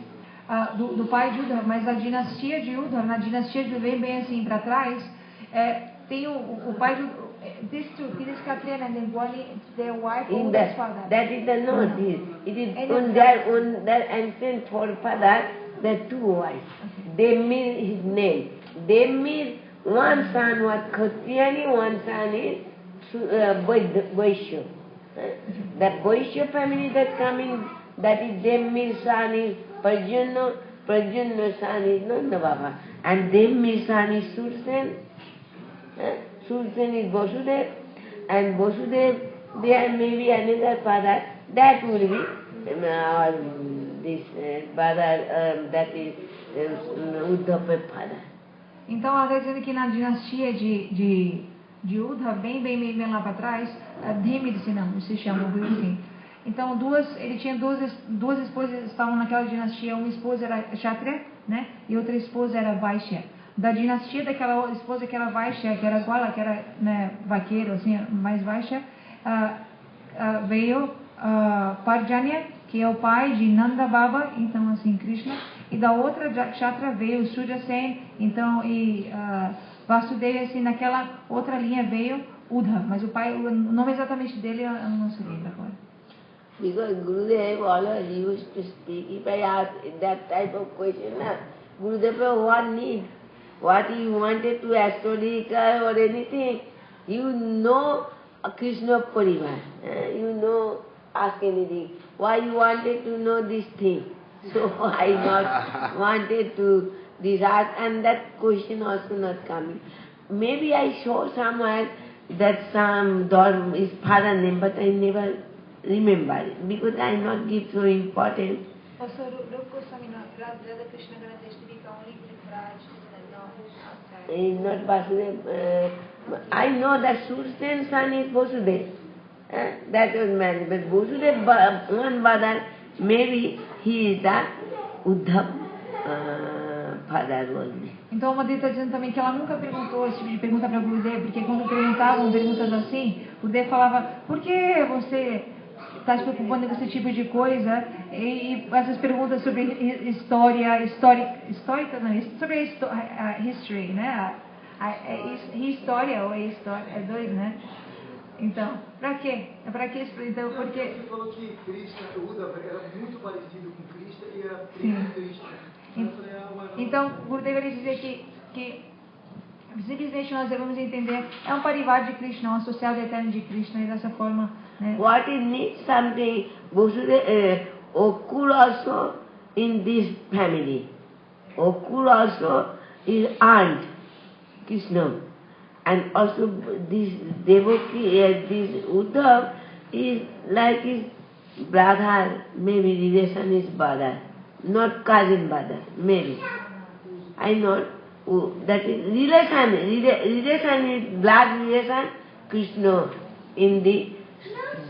do pai de Uddhav, mas a dinastia de Uddhav, na dinastia de bem assim para trás, tem o pai de these two, this Katrina and then one their wife and his father. That is the not it is on their ancient forefather, the two wives. Devmir his name. Devmir, one son was Khatriyani, one son is Vaishya. That Vaishya family that coming, that is Devmir son is Parjunno, Parjunno son is Nanda Baba. And Devmir son is Sursen. Sursen is Vasudev, and Vasudev, there may be another father, that will be this father, that is Uddhava father. Então ela está dizendo que na dinastia de Uddhav, bem lá para trás, Devmir se chama, assim. Então ele tinha duas esposas, estavam naquela dinastia, uma esposa era Kshatriya, né, e outra esposa era Vaishya. Da dinastia daquela esposa que era Vaishya, que era Gwala, que era, né, vaqueiro, assim, mais Vaishya, veio Parjanya, que é o pai de Nanda Baba, então assim, Krishna, e da outra Kshatriya veio Surya Sen, então, e Vasudeva, assim, naquela outra linha veio Uddhav, mas o nome exatamente dele eu não sei agora. Because Gurudev always used to speak, if I ask that type of question, Gurudev, what need? What you wanted to astrological or anything, you know Krishna Parivar, you know, ask anything. Why you wanted to know this thing? So I not wanted to this ask, and that question also not coming. Maybe I saw somewhere that some dharma is father name, but I never remember it, because I not give so important. Also, Rupa Goswami, Radha Krishna only Is not Vasudev. I know that Sursen son is Vasudev. That was married. But Vasudev, one brother, maybe he is the Uddhav father only. Então, uma deles está dizendo também que ela nunca perguntou esse tipo de pergunta para o Gurudev, porque quando perguntavam perguntas assim, o Gurudev falava, por que você está se preocupando com esse tipo de coisa? E essas perguntas sobre histórica, não, sobre a history, né? História ou história, é dois, né? Então, para quê? Para que isso? Então, porque... Você falou que Krishna, o Uddhava era muito parecido com Krishna e era primo de Krishna. Então, o Gurudev vai dizer que simplesmente nós devemos entender, é um parivar de Krishna, um associado eterno de Krishna, e dessa forma, né? What is need something, Okur also in this family. Okur also is aunt, Krishna. And also this Devaki, this Uddhav is like his brother, maybe relation is brother, not cousin brother, maybe. I know that is relation is blood relation, Krishna in the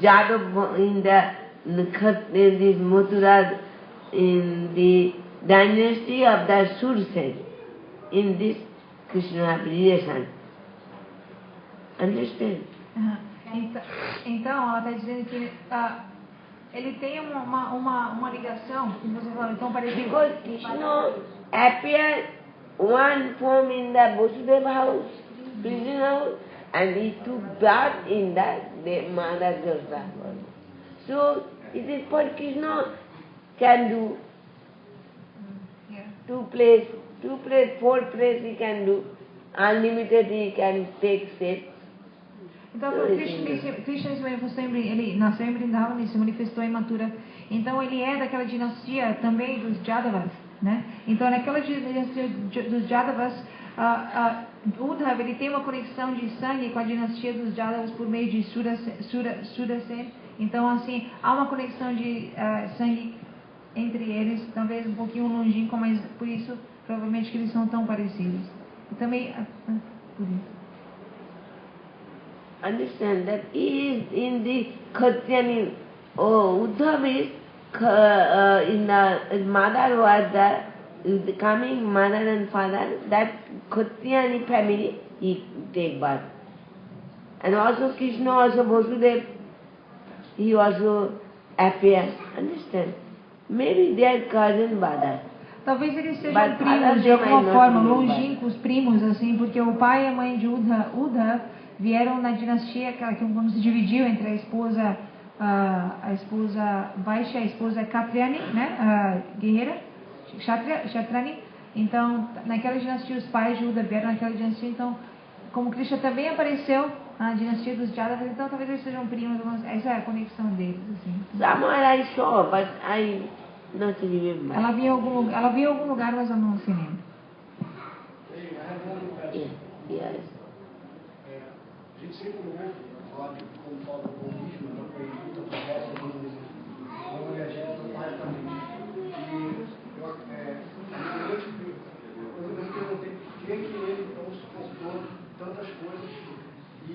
Jadav, in this Mathura, in the dynasty of the Sursen, in this Krishna relation. Understand? Então, ela está dizendo que ele tem uma ligação, como você falou, então parecido. Because Krishna appeared one form in the Vasudeva house, prison house, and he took birth in the Mother Jashoda. So it is what Krishna can do. Two place, four place he can do. Unlimited he can take shape. Então, Krishna se manifestou ele nasceu em Vrindavan e se manifestou em Mathura. Então, ele é daquela dinastia também dos Jadavas, né? Então, naquela dinastia dos Jadavas, Uddhava, ele tem uma conexão de sangue com a dinastia dos Jadavas por meio de Surasen. Então, assim, há uma conexão de sangue entre eles, talvez um pouquinho longínquo, mas por isso, provavelmente, que eles são tão parecidos. E também, por isso. Understand that he is in the Khatyani. Uddhava is in the mother was the coming mother and father. That Khatyani family he take birth, and also Krishna, also Vasudev, he also appear. Understand? Maybe they are cousin brothers. Talvez eles sejam primos de alguma forma, longínquos primos, assim, porque o pai e a mãe de Uddhava vieram na dinastia que quando se dividiu entre a esposa Vaishya e a esposa Katyani, né, guerreira, Kshatrani. Então, naquela dinastia os pais de Uddhava vieram naquela dinastia, então, como Krishna também apareceu na dinastia dos Jadavas, então talvez eles sejam primos, essa é a conexão deles, assim. Somewhere I saw, but I not remember. Ela viu em algum lugar, mas eu não se lembro. Yes. A gente sempre ouve falar de como fala do budismo, não acredito que essa não é agenda completamente. E eu me perguntei por que ele não suportou tantas coisas e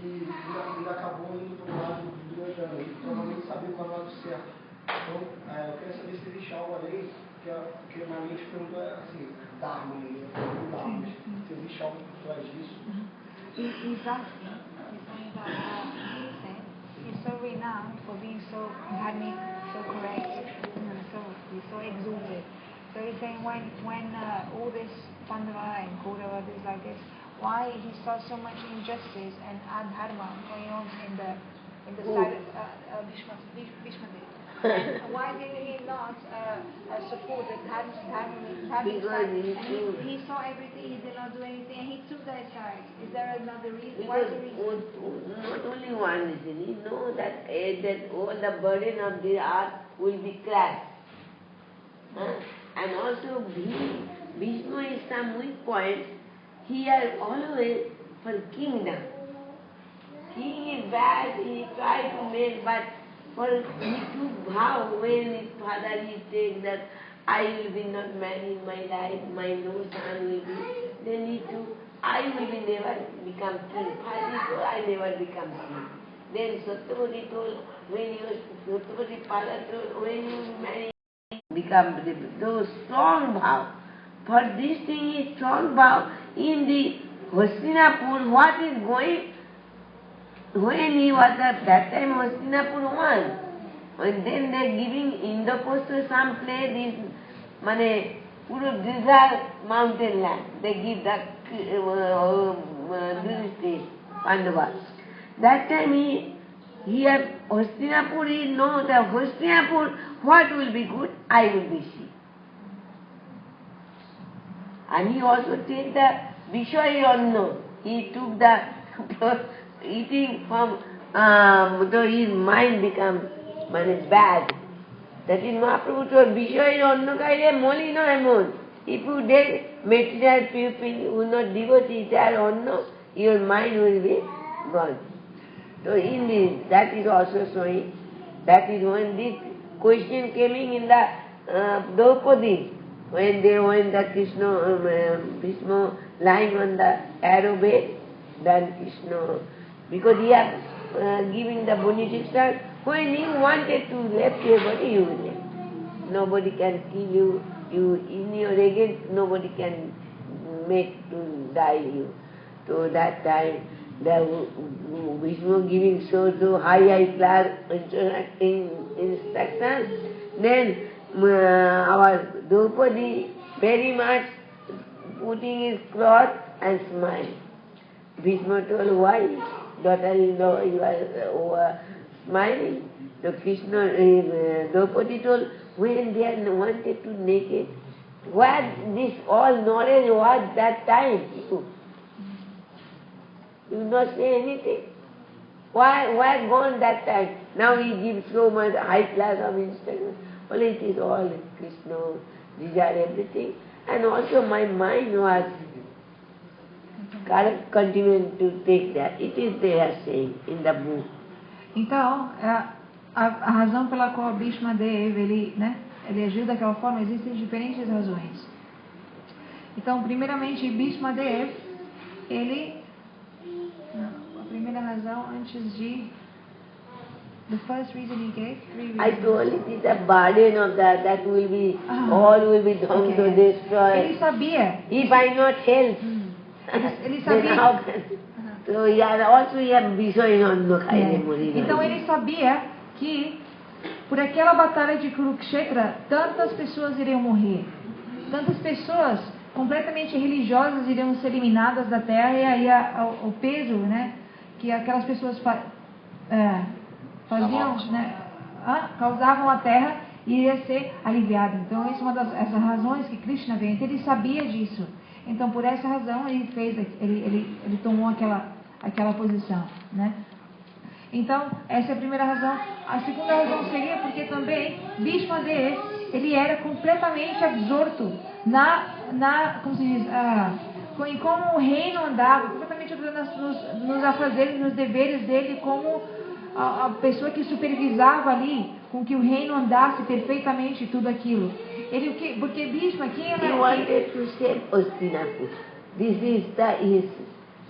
ainda acabou indo para o lado do Duryodhana. Ele provavelmente sabia qual era o lado certo. Então, eu quero saber se existe algo além, porque na mente perguntou assim, Dharma, se existe algo por trás disso. He's saying that he's so renowned for being so dharmic, so correct, he's so exalted. So he's saying when all this Pandava and Kaurava is like this, why he saw so much injustice and adharma going on in the side of Bhishma Dev. And why did he not support the dharmic side? And he saw everything, he did not do anything, and he took that side. Is there another reason? Why is the reason? Not only one reason, he knows that all the burden of the earth will be crushed. And also Bhishma is some weak point. He has always for kingdom. King is bad, he tried to make, but he took vow when his father he said that I will be not married in my life, my no son will be. Then he took, I will be never become king. First he told, I never become king. Then Satyavati told, Satyavati father told, when you marry, become those strong vow. For this thing is strong vow. In the Hastinapur, what is going? When he was at that time Hastinapur won. And then they are giving Indraprastha to some place in puro desert mountain land. They give that Pandavas. That time he had Hastinapur, he knows that Hastinapur, what will be good, I will be she. And he also take the Vishayiranya. He took the eating from, his mind becomes bad. That is Mahaprabhu told, Vishayiranya kaile moli no emon. If you take material people who not devotee their anna, your mind will be gone. So in this, that is also showing, that is when this question came in the Draupadi, when they went the Krishna, lying on the arrow bed, then Krishna, because he has giving the benediction, when you wanted to left your body, you will left. Nobody can kill you, in your against, nobody can make to die you. So that time, the Vishnu giving so high class instructions, then our Draupadi very much putting his cloth and smiling. Bhishma told, why? Daughter-in-law, you are smiling. So Krishna, Draupadi told, when they are wanted to naked, what this all knowledge was that time? You not say anything. Why gone that time? Now he gives so much high class of instruction. Well, it is all Krishna. These are everything. And also my mind was continuing to take that. It is they are saying in the book. Então, a razão pela qual Bhishma Dev, ele agiu daquela forma, existem diferentes razões. Então, primeiramente, Bhishma Dev, a primeira razão antes de... The first reason he gave, 3 reasons. I told it is a burden of that will be, all will be done to destroy. Ele sabia. If I not help, Ele sabia. then how can... So also he have Vishayananda Khaile Mori. Então ele sabia que por aquela batalha de Kurukshetra, tantas pessoas iriam morrer. Tantas pessoas completamente religiosas iriam ser eliminadas da terra, e aí o peso, que aquelas pessoas faziam, causavam a terra, iria ser aliviado. Então essa é uma das razões que Krishna veio. Então ele sabia disso. Então por essa razão ele tomou aquela posição, Então essa é a primeira razão. A segunda razão seria porque também Bhishma Dev, ele era completamente absorto como se diz, em como o reino andava, completamente nos afazeres, nos deveres dele, como a pessoa que supervisava ali, com que o reino andasse perfeitamente, tudo aquilo. Porque Bhishma, quem era? He wanted to save Hastinapur. This is his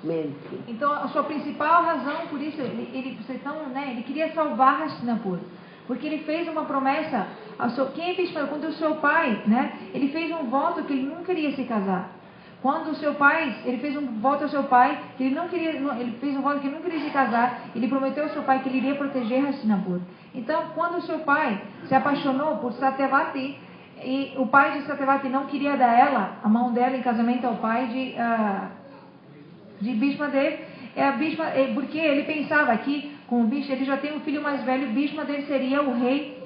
main thing. Então a sua principal razão por isso, ele queria salvar Hastinapur. Porque ele fez uma promessa quem é Bhishma? Quando o seu pai, ele fez um voto que ele nunca iria se casar. Quando o seu pai, ele fez um voto ao seu pai que ele fez um voto que ele nunca iria se casar. Ele prometeu ao seu pai que ele iria proteger Hastinapur. Então, quando o seu pai se apaixonou por Satyavati, e o pai de Satyavati não queria dar a mão dela em casamento ao pai de Bhishma Dev, porque ele pensava que com o Bhishma, ele já tem um filho mais velho, Bhishma Dev seria o rei,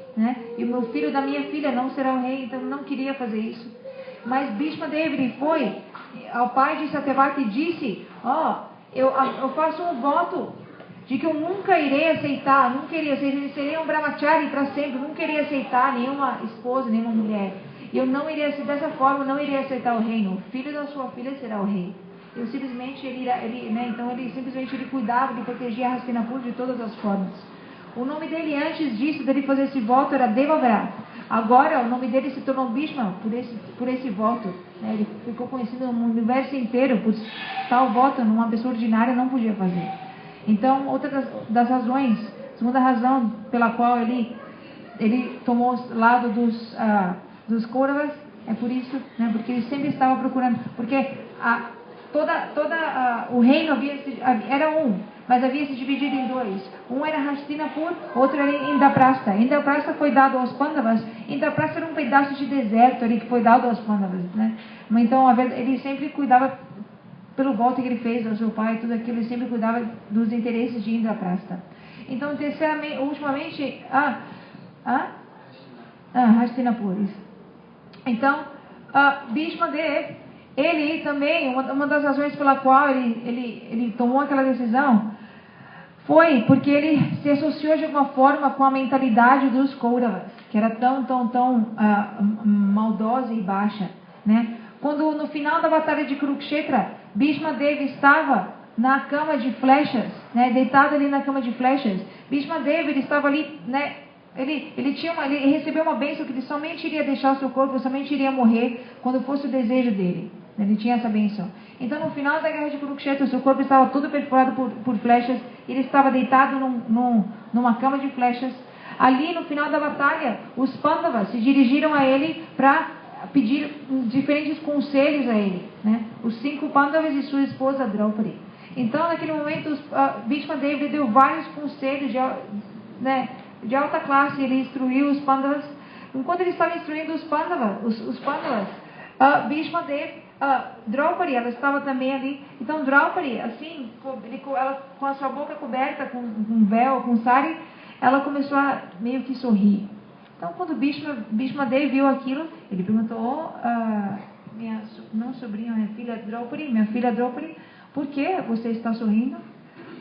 e o meu filho da minha filha não será o rei, então ele não queria fazer isso. Mas Bhishma Dev, ele foi ao pai de Satyavati e disse: eu faço um voto de que eu nunca irei aceitar, ele seria um brahmachari para sempre, nunca irei aceitar nenhuma esposa, nenhuma mulher. E eu não iria, dessa forma, eu não iria aceitar o reino. O filho da sua filha será o rei. Eu simplesmente, então ele simplesmente cuidava de proteger a Hastinapur de todas as formas. O nome dele antes disso, dele fazer esse voto, era Devavrat. Agora o nome dele se tornou Bhishma por esse voto. Ele ficou conhecido no universo inteiro por tal voto, uma pessoa ordinária não podia fazer. Então, outra das razões, segunda razão pela qual ele tomou o lado dos Kauravas, é por isso, porque ele sempre estava procurando, porque o reino era mas havia se dividido em dois. Um era Hastinapur, outro era Indraprastha. Indraprastha foi dado aos Pandavas. Indraprastha era um pedaço de deserto ali que foi dado aos Pandavas, Então ele sempre cuidava, pelo voto que ele fez ao seu pai, tudo aquilo, ele sempre cuidava dos interesses de Indraprastha. Então, ultimamente, Hastinapur, isso. Então, Bhishma Dev, ele também, uma das razões pela qual ele tomou aquela decisão foi porque ele se associou de alguma forma com a mentalidade dos Kauravas, que era tão maldosa e baixa, Quando no final da batalha de Kurukshetra, Bhishma Dev estava na cama de flechas, deitado ali na cama de flechas, Bhishma Dev, ele estava ali, ele recebeu uma bênção que ele somente iria deixar o seu corpo, somente iria morrer quando fosse o desejo dele. Ele tinha essa bênção. Então, no final da guerra de Kurukshetra, o seu corpo estava todo perfurado por flechas. Ele estava deitado numa cama de flechas. Ali, no final da batalha, os Pandavas se dirigiram a ele para pedir diferentes conselhos a ele. Os 5 Pandavas e sua esposa Draupadi. Então, naquele momento, Bhishma Dev deu vários conselhos de alta classe. Ele instruiu os Pandavas. Enquanto ele estava instruindo os Pandavas, Bhishma Dev, Draupadi, ela estava também ali. Então Draupadi, assim, ela com a sua boca coberta com um véu, com sari, ela começou a meio que sorrir. Então, quando Bhishma Dev viu aquilo, ele perguntou: minha filha Draupadi, por que você está sorrindo?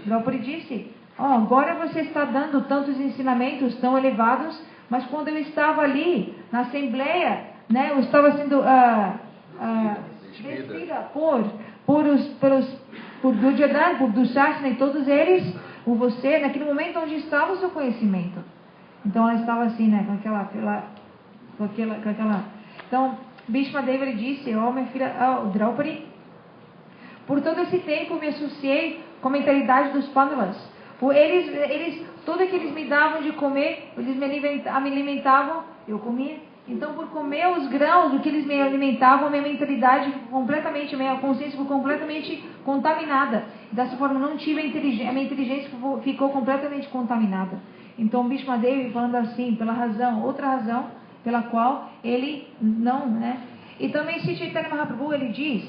Draupadi disse: agora você está dando tantos ensinamentos tão elevados, mas quando eu estava ali na assembleia né, estava sendo despida por Duryodhana, por Dushasana e todos eles, por você, naquele momento onde estava o seu conhecimento. Então ela estava assim, né, com aquela. Então Bhishma Deva disse: ó, minha filha, Draupadi, por todo esse tempo me associei com a mentalidade dos Pandavas. Tudo que eles me davam de comer, eles me alimentavam, eu comia. Então, por comer os grãos do que eles me alimentavam, a minha mentalidade completamente, minha consciência ficou completamente contaminada. Dessa forma, não tive a minha inteligência ficou completamente contaminada. Então, Bhishma Deva falando assim, outra razão pela qual ele não, né? E também Sri Chaitanya Mahaprabhu, ele diz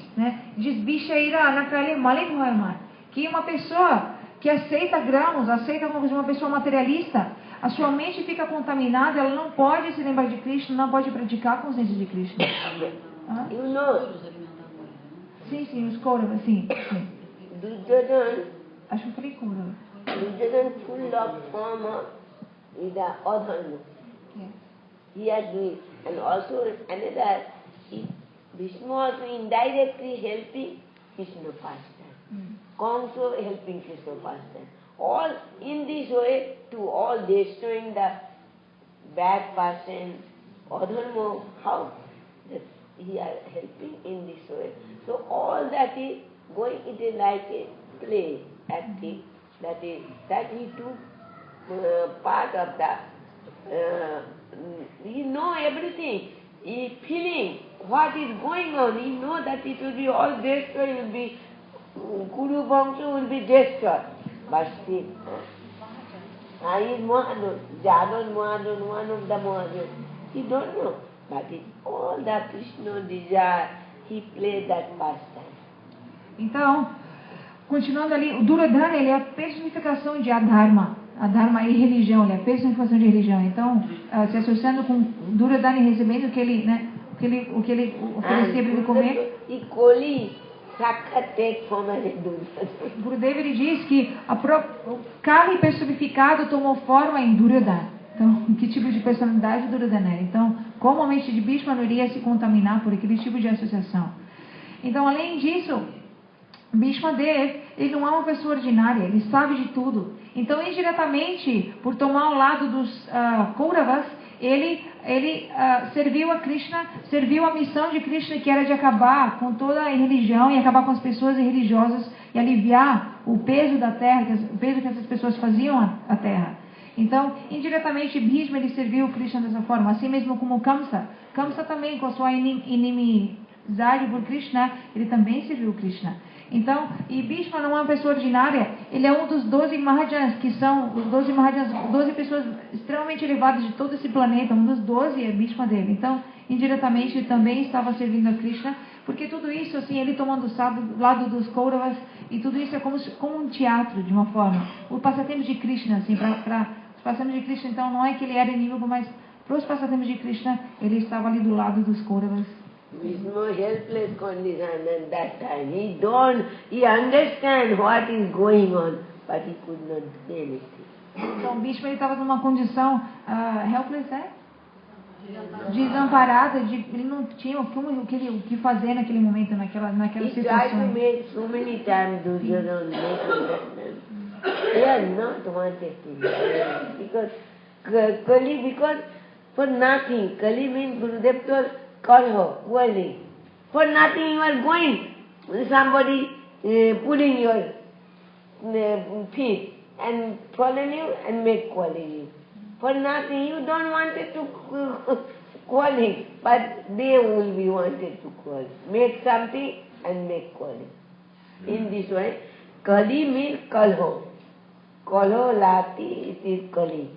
Bishaira Anakale Malin Hoyamar, que uma pessoa que aceita grãos, aceita uma pessoa materialista, a sua mente fica contaminada, ela não pode se lembrar de Krishna, não pode praticar a consciência de Krishna. You know. Sim, os Kauravas, sim. Duryodhana. Acho que eu falei Kaurava. Duryodhana full of form is the adharma. Yeah. He had doing, and also another, Vishnu also indirectly helping Krishna pastime. Kamsa helping Krishna pastime. All in this way to all destroying the bad pastime, adharma, how? That he are helping in this way. So all that is going, it is like a play, acting, that he took part of that. He know everything. He feeling what is going on. He know that it will be all destroyed. Will be Kuru Vamsa will be destroyed. But still, he is Mahajan, Jadon Mahajan, one of the Mahajan. He don't know. But it's all the Krishna desire. He played that pastime. Então, continuando ali, o Duryodhana, ele é a personificação de Adharma. Adharma e religião, ele é a personificação de religião. Então, se associando com Duryodhana e recebendo o que ele, né, o que ele oferecia para ele comer. Gurudeva, ele diz que o carne personificado tomou forma em Duryodhana. Então, que tipo de personalidade Duryodhana era? Então, como a mente de Bhishma não iria se contaminar por aquele tipo de associação? Então, além disso, Bhishma Deva, ele não é uma pessoa ordinária, ele sabe de tudo. Então, indiretamente, por tomar o lado dos Kauravas, ele serviu a Krishna, serviu a missão de Krishna, que era de acabar com toda a religião e acabar com as pessoas irreligiosas e aliviar o peso da terra, o peso que essas pessoas faziam à terra. Então, indiretamente, Bhishma, ele serviu Krishna dessa forma, assim mesmo como Kamsa. Kamsa também, com a sua inimizade por Krishna, ele também serviu Krishna. Então, e Bhishma não é uma pessoa ordinária, ele é um dos 12 Mahajans, que são os 12 Mahajans, 12 pessoas extremamente elevadas de todo esse planeta, um dos 12 é Bhishma dele. Então, indiretamente, ele também estava servindo a Krishna, porque tudo isso, assim, ele tomando o lado dos Kauravas, e tudo isso é como um teatro, de uma forma. O passatempo de Krishna, assim, para os passatempos de Krishna, então, não é que ele era inimigo, mas para os passatempos de Krishna, ele estava ali do lado dos Kauravas. Vishnu helpless condition at that time. He understand what is going on, but he could not do anything. Então, Bhishma, ele estava numa condição helpless, desamparada, ele não tinha o que fazer naquele momento, naquela situação. He tried to make so many times Duryodhana make understand. They are not wanted to because Kali, because for nothing, Kali means Gurudev told Kalho, quarreling. For nothing you are going. Somebody pulling your feet and following you and make quarreling you. For nothing, you don't want it to quarreling, but they will be wanted to quarrel. Make something and make quarreling. In this way, Kali means Kalho. Kalho Lati, it is Kali.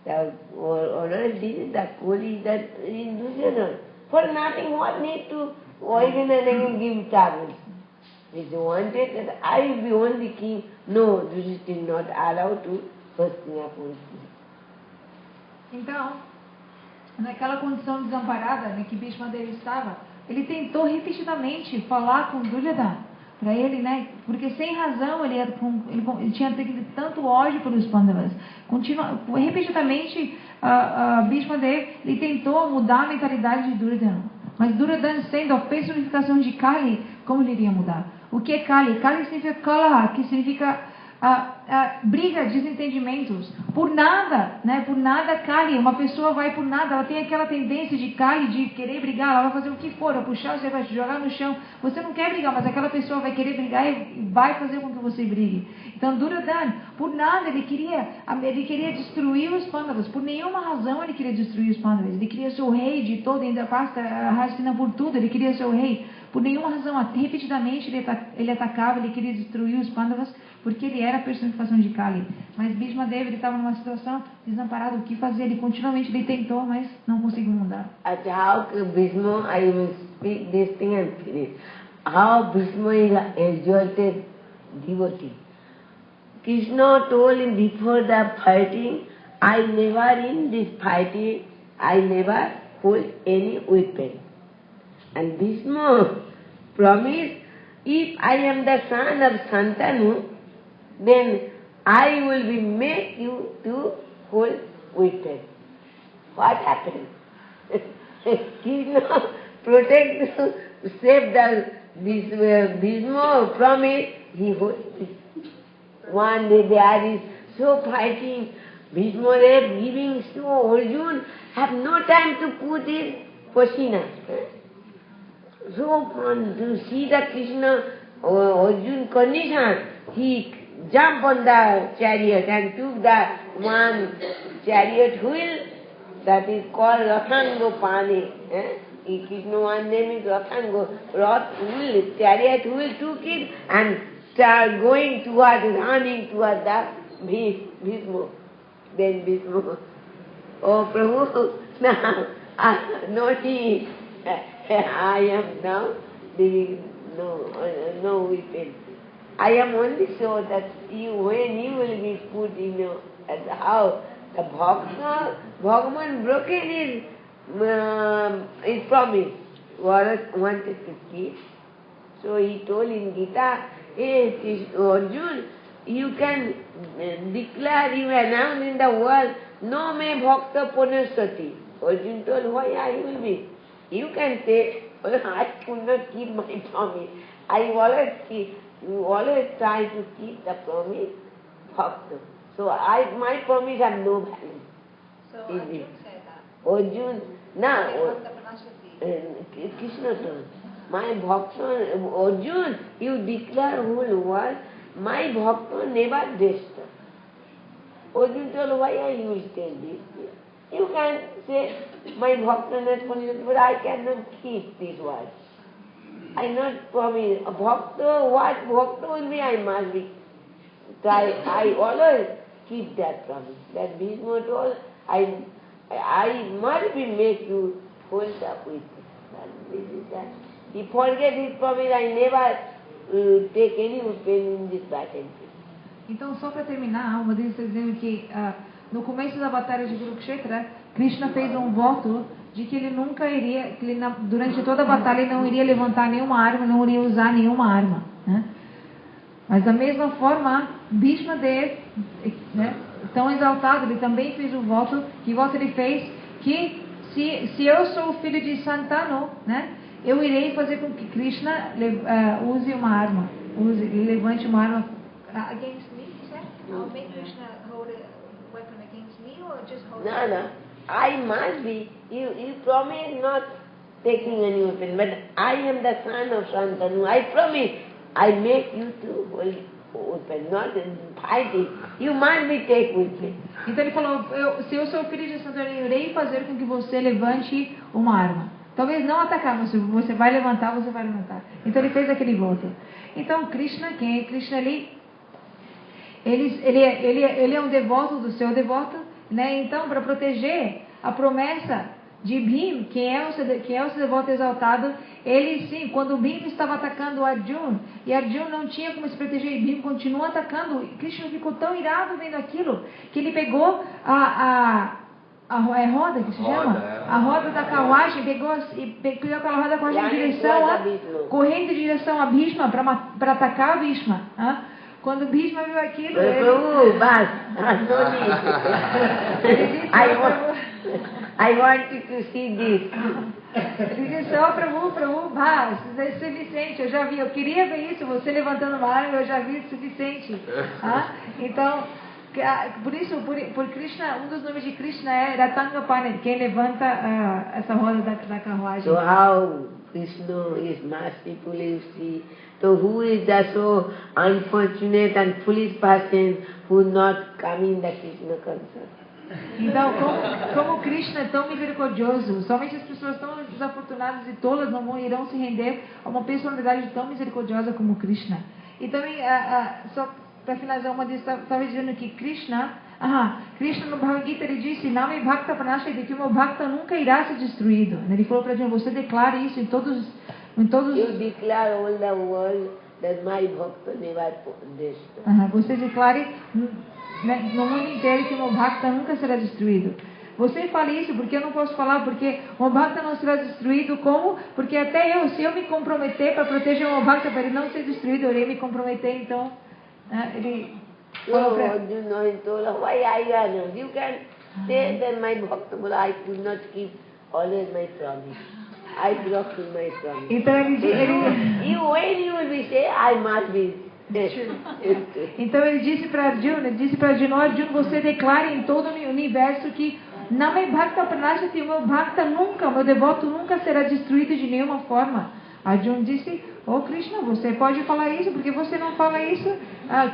This is the Kali that is Duryodhana. For nothing, what need to even and again give charges? If you wanted that I will be only king, no, this is still not allowed to first thing upon. Então, naquela condição desamparada, né, que Bhishma Deva estava, ele tentou repetidamente falar com Duryodhana, para ele, né, porque sem razão ele tinha tanto ódio pelos Pandavas. Repetidamente, Bhishma Deva, ele tentou mudar a mentalidade de Duryodhana. Mas Duryodhana, sendo a personificação de Kali, como ele iria mudar? O que é Kali? Kali significa Kalaha, que significa briga, desentendimentos. Por nada, né? Por nada Kali. Uma pessoa vai por nada. Ela tem aquela tendência de Kali, de querer brigar. Ela vai fazer o que for, vai puxar, você vai te jogar no chão. Você não quer brigar, mas aquela pessoa vai querer brigar e vai fazer com que você brigue. Então Duryodhana, por nada, ele queria destruir os Pandavas. Por nenhuma razão ele queria destruir os Pandavas. Ele queria ser o rei de toda a Hastina por tudo. Ele queria ser o rei. Por nenhuma razão, repetidamente ele atacava, ele queria destruir os Pandavas, porque ele era a personificação de Kali. Mas Bhishma Deva, ele estava numa situação desamparada, o que fazer? Ele continuamente tentou, mas não conseguiu mudar. At how Bhishma, I will speak this thing and finish. How Bhishma is exalted devotee. Krishna told him before the fighting, I never in this fighting, I never hold any weapon. And Bhishma promised, if I am the son of Santanu, then I will make you to hold weapon. What happened? Krishna protect, save this Bhishma promise, he holds. One day there is so fighting, Bhishma Dev giving so Arjuna have no time to put his pasina. So fun to see the Krishna Arjuna condition, he jumped on the chariot and took the one chariot wheel that is called Rathango Pani. Krishna one name is Rathango. Chariot wheel took it and started running towards the Bhishma. Then Bhishma, oh Prabhu, now, no need. I am now giving no weapon. I am only so that when you will be put in how the Bhagavan broken his promise, wanted to keep. So he told in Gita, hey Arjuna, you can declare, you announce in the world, no me bhakta punasati. Arjuna told, why I will be? You can say, well, I could not keep my promise. I always try to keep the promise, bhakta. So my promise have no value. So Arjuna said that. Arjuna, now, Krishna told, my bhakta, Arjuna, you declare whole world, my bhakta never destroy. Arjuna told, why are you saying this? You can say, my bhakta not punished, but I cannot keep these words. I not promise. A bhakta, what bhakta will be, I must be. I always keep that promise. That Bhishma told, I must be make you hold up with it. This is that. He forget his promise, I never take any weapon in this battlefield. Então, só para terminar, uma deles está dizendo que no começo da batalha de Kurukshetra, Krishna fez um voto de que ele nunca iria, que ele, durante toda a batalha, ele não iria levantar nenhuma arma, não iria usar nenhuma arma. Né? Mas da mesma forma, Bhishma Dev, né, tão exaltado, ele também fez um voto. Que voto ele fez? Que se eu sou o filho de Santanu, né, eu irei fazer com que Krishna use uma arma, levante uma arma against me, certo? I'll make Krishna hold a weapon against me or just hold it? No. I must be. You promise not taking any weapon, but I am the son of Santanu. I promise. I make you to hold weapon, not fighting. You must be take weapon. Então ele falou, se eu sou o filho de Santanu, eu irei fazer com que você levante uma arma. Talvez não atacar, mas se você vai levantar, você vai levantar. Então ele fez aquele voto. Então Krishna, quem é Krishna ali? Ele é um devoto do seu devoto, né? Então, para proteger a promessa de Bhima, que é o seu devoto exaltado, ele sim, quando Bhima estava atacando o Arjuna, e Arjuna não tinha como se proteger, e Bhima continua atacando, e Krishna ficou tão irado vendo aquilo, que ele pegou a roda, que se chama? A roda da carruagem, pegou aquela roda da carruagem correndo em direção a Bhishma, para atacar Bhishma. Quando Bhishma viu aquilo, I want you to see this. Ele disse, ó, Prabhu, mas é suficiente, eu já vi, eu queria ver isso, você levantando uma arma, eu já vi o suficiente. Então, por Krishna, um dos nomes de Krishna é Ratangapani, quem levanta essa roda da carruagem. So how Krishna is merciful, you see. So who is the so unfortunate and foolish person who not come in the Krishna concert? Então, como Krishna é tão misericordioso, somente as pessoas tão desafortunadas e tolas não irão se render a uma personalidade tão misericordiosa como Krishna. E também, só para finalizar, uma disso estava dizendo que Krishna no Bhagavad Gita ele disse, Name Bhakta Pranashati, que o meu Bhakta nunca irá ser destruído. Ele falou para Arjuna, você declara isso em todos You declare all the world that my Bhakta never destroyed. Você declare no mundo inteiro que o meu Bhakta nunca será destruído. Você fala isso porque eu não posso falar, porque o Bhakta não será destruído como? Porque até eu, se eu me comprometer para proteger o Bhakta para ele não ser destruído, eu irei me comprometer, então ele falou para why I am? You can say that my Bhakta, but I could not keep always my promise. I broke my promise. Então when you will be say, I must be. Então ele disse para Arjuna, Arjuna, você declara em todo o universo que Name Bhakta Pranashati, o meu Bhakta nunca, o meu devoto nunca será destruído de nenhuma forma. Arjuna disse, Krishna, você pode falar isso, porque você não fala isso?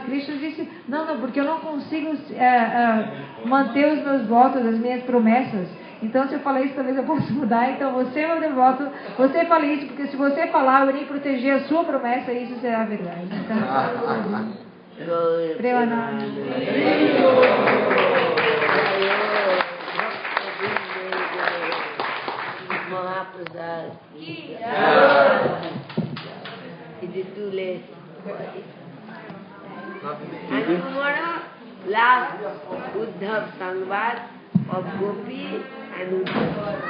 Krishna disse, não, porque eu não consigo manter os meus votos, as minhas promessas. Então se eu falar isso, talvez eu possa mudar. Então você, meu devoto, você fala isso, porque se você falar, eu irei proteger a sua promessa e isso será verdade. Então, Premanand. Mahaprasad. It is too late. And tomorrow, last Uddhav Sangvad of Gopi and Uddhav.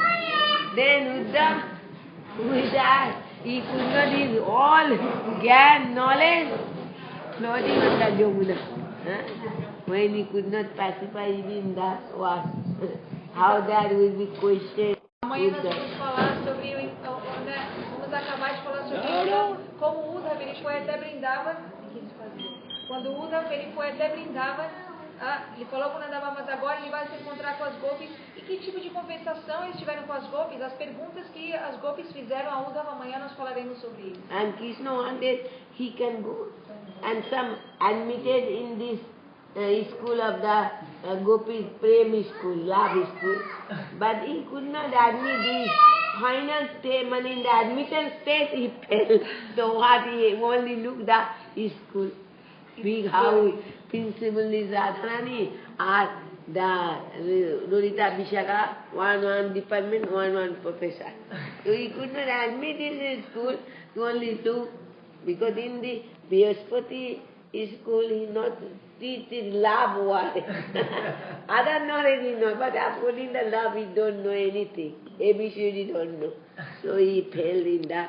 Then Uddhav, who is that? He could not use all Gyan knowledge floating on the Yamuna. When he could not pacify even the was. How that will be questioned. Amanhã nós vamos falar sobre, vamos acabar de falar sobre como o Uddhav ele foi até Vrindavan. Quando o Uddhav ele foi até Vrindavan, ele falou com Nandava, mas agora ele vai se encontrar com as gopis. E que tipo de compensação eles tiveram com as gopis? As perguntas que as gopis fizeram a Uddhav, amanhã nós falaremos sobre isso. And Krishna wanted he can go. And some admitted in this school of the Gopis, Prem school, love school. But he could not admit this final stage, and in the admittance stage he fell. So what he only looked at his school. Big house, principal is Radharani, or the Lolita Vishaka, one department, one professor. So he could not admit in his school, he only took, because in the Brihaspati school he not teaches love what. Other knowledge he knows, but according to love he don't know anything. ABC he don't know. So he fell in the,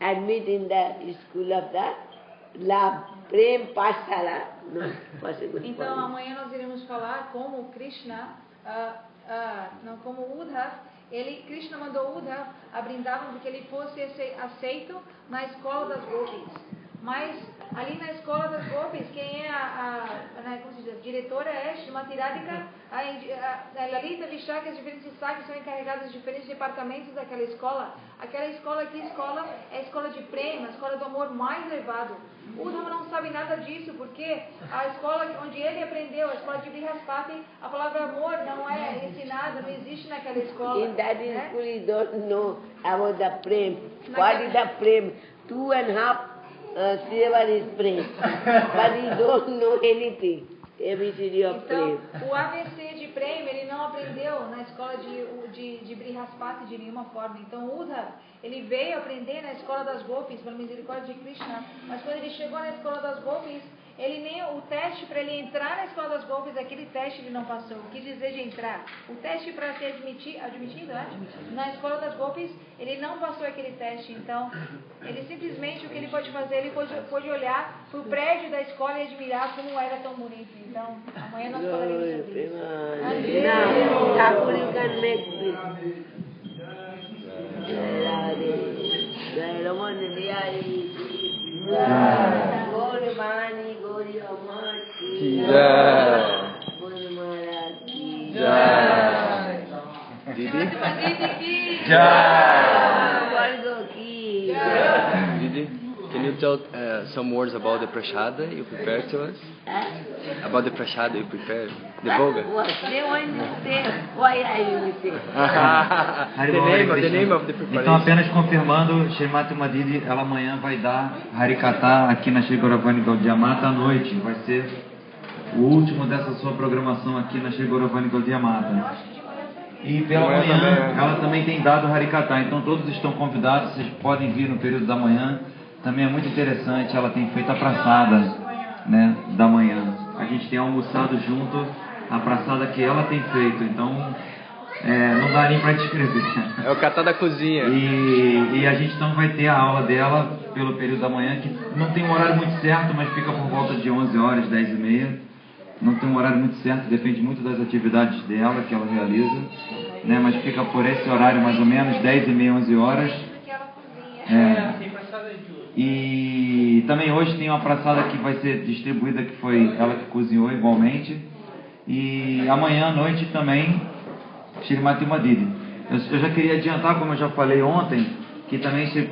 admit in the school of the love. Prem Pashala. No, possible. Então amanhã nós iremos falar como Krishna, como Uddhav, Krishna mandou Uddhav a Vrindavan porque ele fosse aceito na escola das gopis. Mas ali na escola das gopis, quem é como se diz, a diretora é Srimati Radhika, a Lalita Vishaka e as diferentes saques são encarregadas de diferentes departamentos daquela escola. Aquela escola, que escola? É a escola de Prema, a escola do amor mais elevado. O Uddhava não sabe nada disso, porque a escola onde ele aprendeu, a escola de Brihaspati, a palavra amor não é ensinada, não existe naquela escola. In that school you don't know about the Prem. What is the Prem? 2.5 Seva is Prem. But he don't know anything. ABCD of Prem. Então, o ABC de Prem, ele não aprendeu na escola de Brihaspati de nenhuma forma. Então, o Uddhav, ele veio aprender na escola das gopis, pela misericórdia de Krishna. Mas quando ele chegou na escola das gopis, ele nem o teste para ele entrar na escola das gopis, aquele teste ele não passou. O que dizer de entrar? O teste para ser admitido, na escola das gopis, ele não passou aquele teste. Então, ele simplesmente, o que ele pode fazer, ele pôde olhar para o prédio da escola e admirar como era tão bonito. Então, amanhã nós falaremos sobre isso. Now, Thakur, you can make this. Jai Ramana Bihari Gauri Bhani Gauri Amma ki Jai. Gauri Maharaj ki Jai. Didi? Vargo ki Didi, can you tell some words about the prashada you prepared to us? About the prashada you prepared? The boga? What? They want to say, why are you saying? The name of the preparation. Então, apenas confirmando, Srimati Madidi, ela amanhã vai dar Harikata aqui na Shri Gauravani Gaudiya Mata à noite. Vai ser o último dessa sua programação aqui na Shri Gauravani Gaudiya Mata. E pela manhã, ela também tem dado Harikata. Então, todos estão convidados, vocês podem vir no período da manhã. Também é muito interessante, ela tem feito a praçada, né, da manhã. A gente tem almoçado junto a praçada que ela tem feito. Então, não dá nem para descrever. É o catá da cozinha. E a gente então vai ter a aula dela pelo período da manhã, que não tem um horário muito certo, mas fica por volta de 11 horas, 10h30. Não tem um horário muito certo, depende muito das atividades dela, que ela realiza, né? Mas fica por esse horário mais ou menos, 10h30, 11 horas. E também hoje tem uma praçada que vai ser distribuída, que foi ela que cozinhou igualmente. E amanhã à noite também, Srimati Madidi. Eu já queria adiantar, como eu já falei ontem, que também Srimati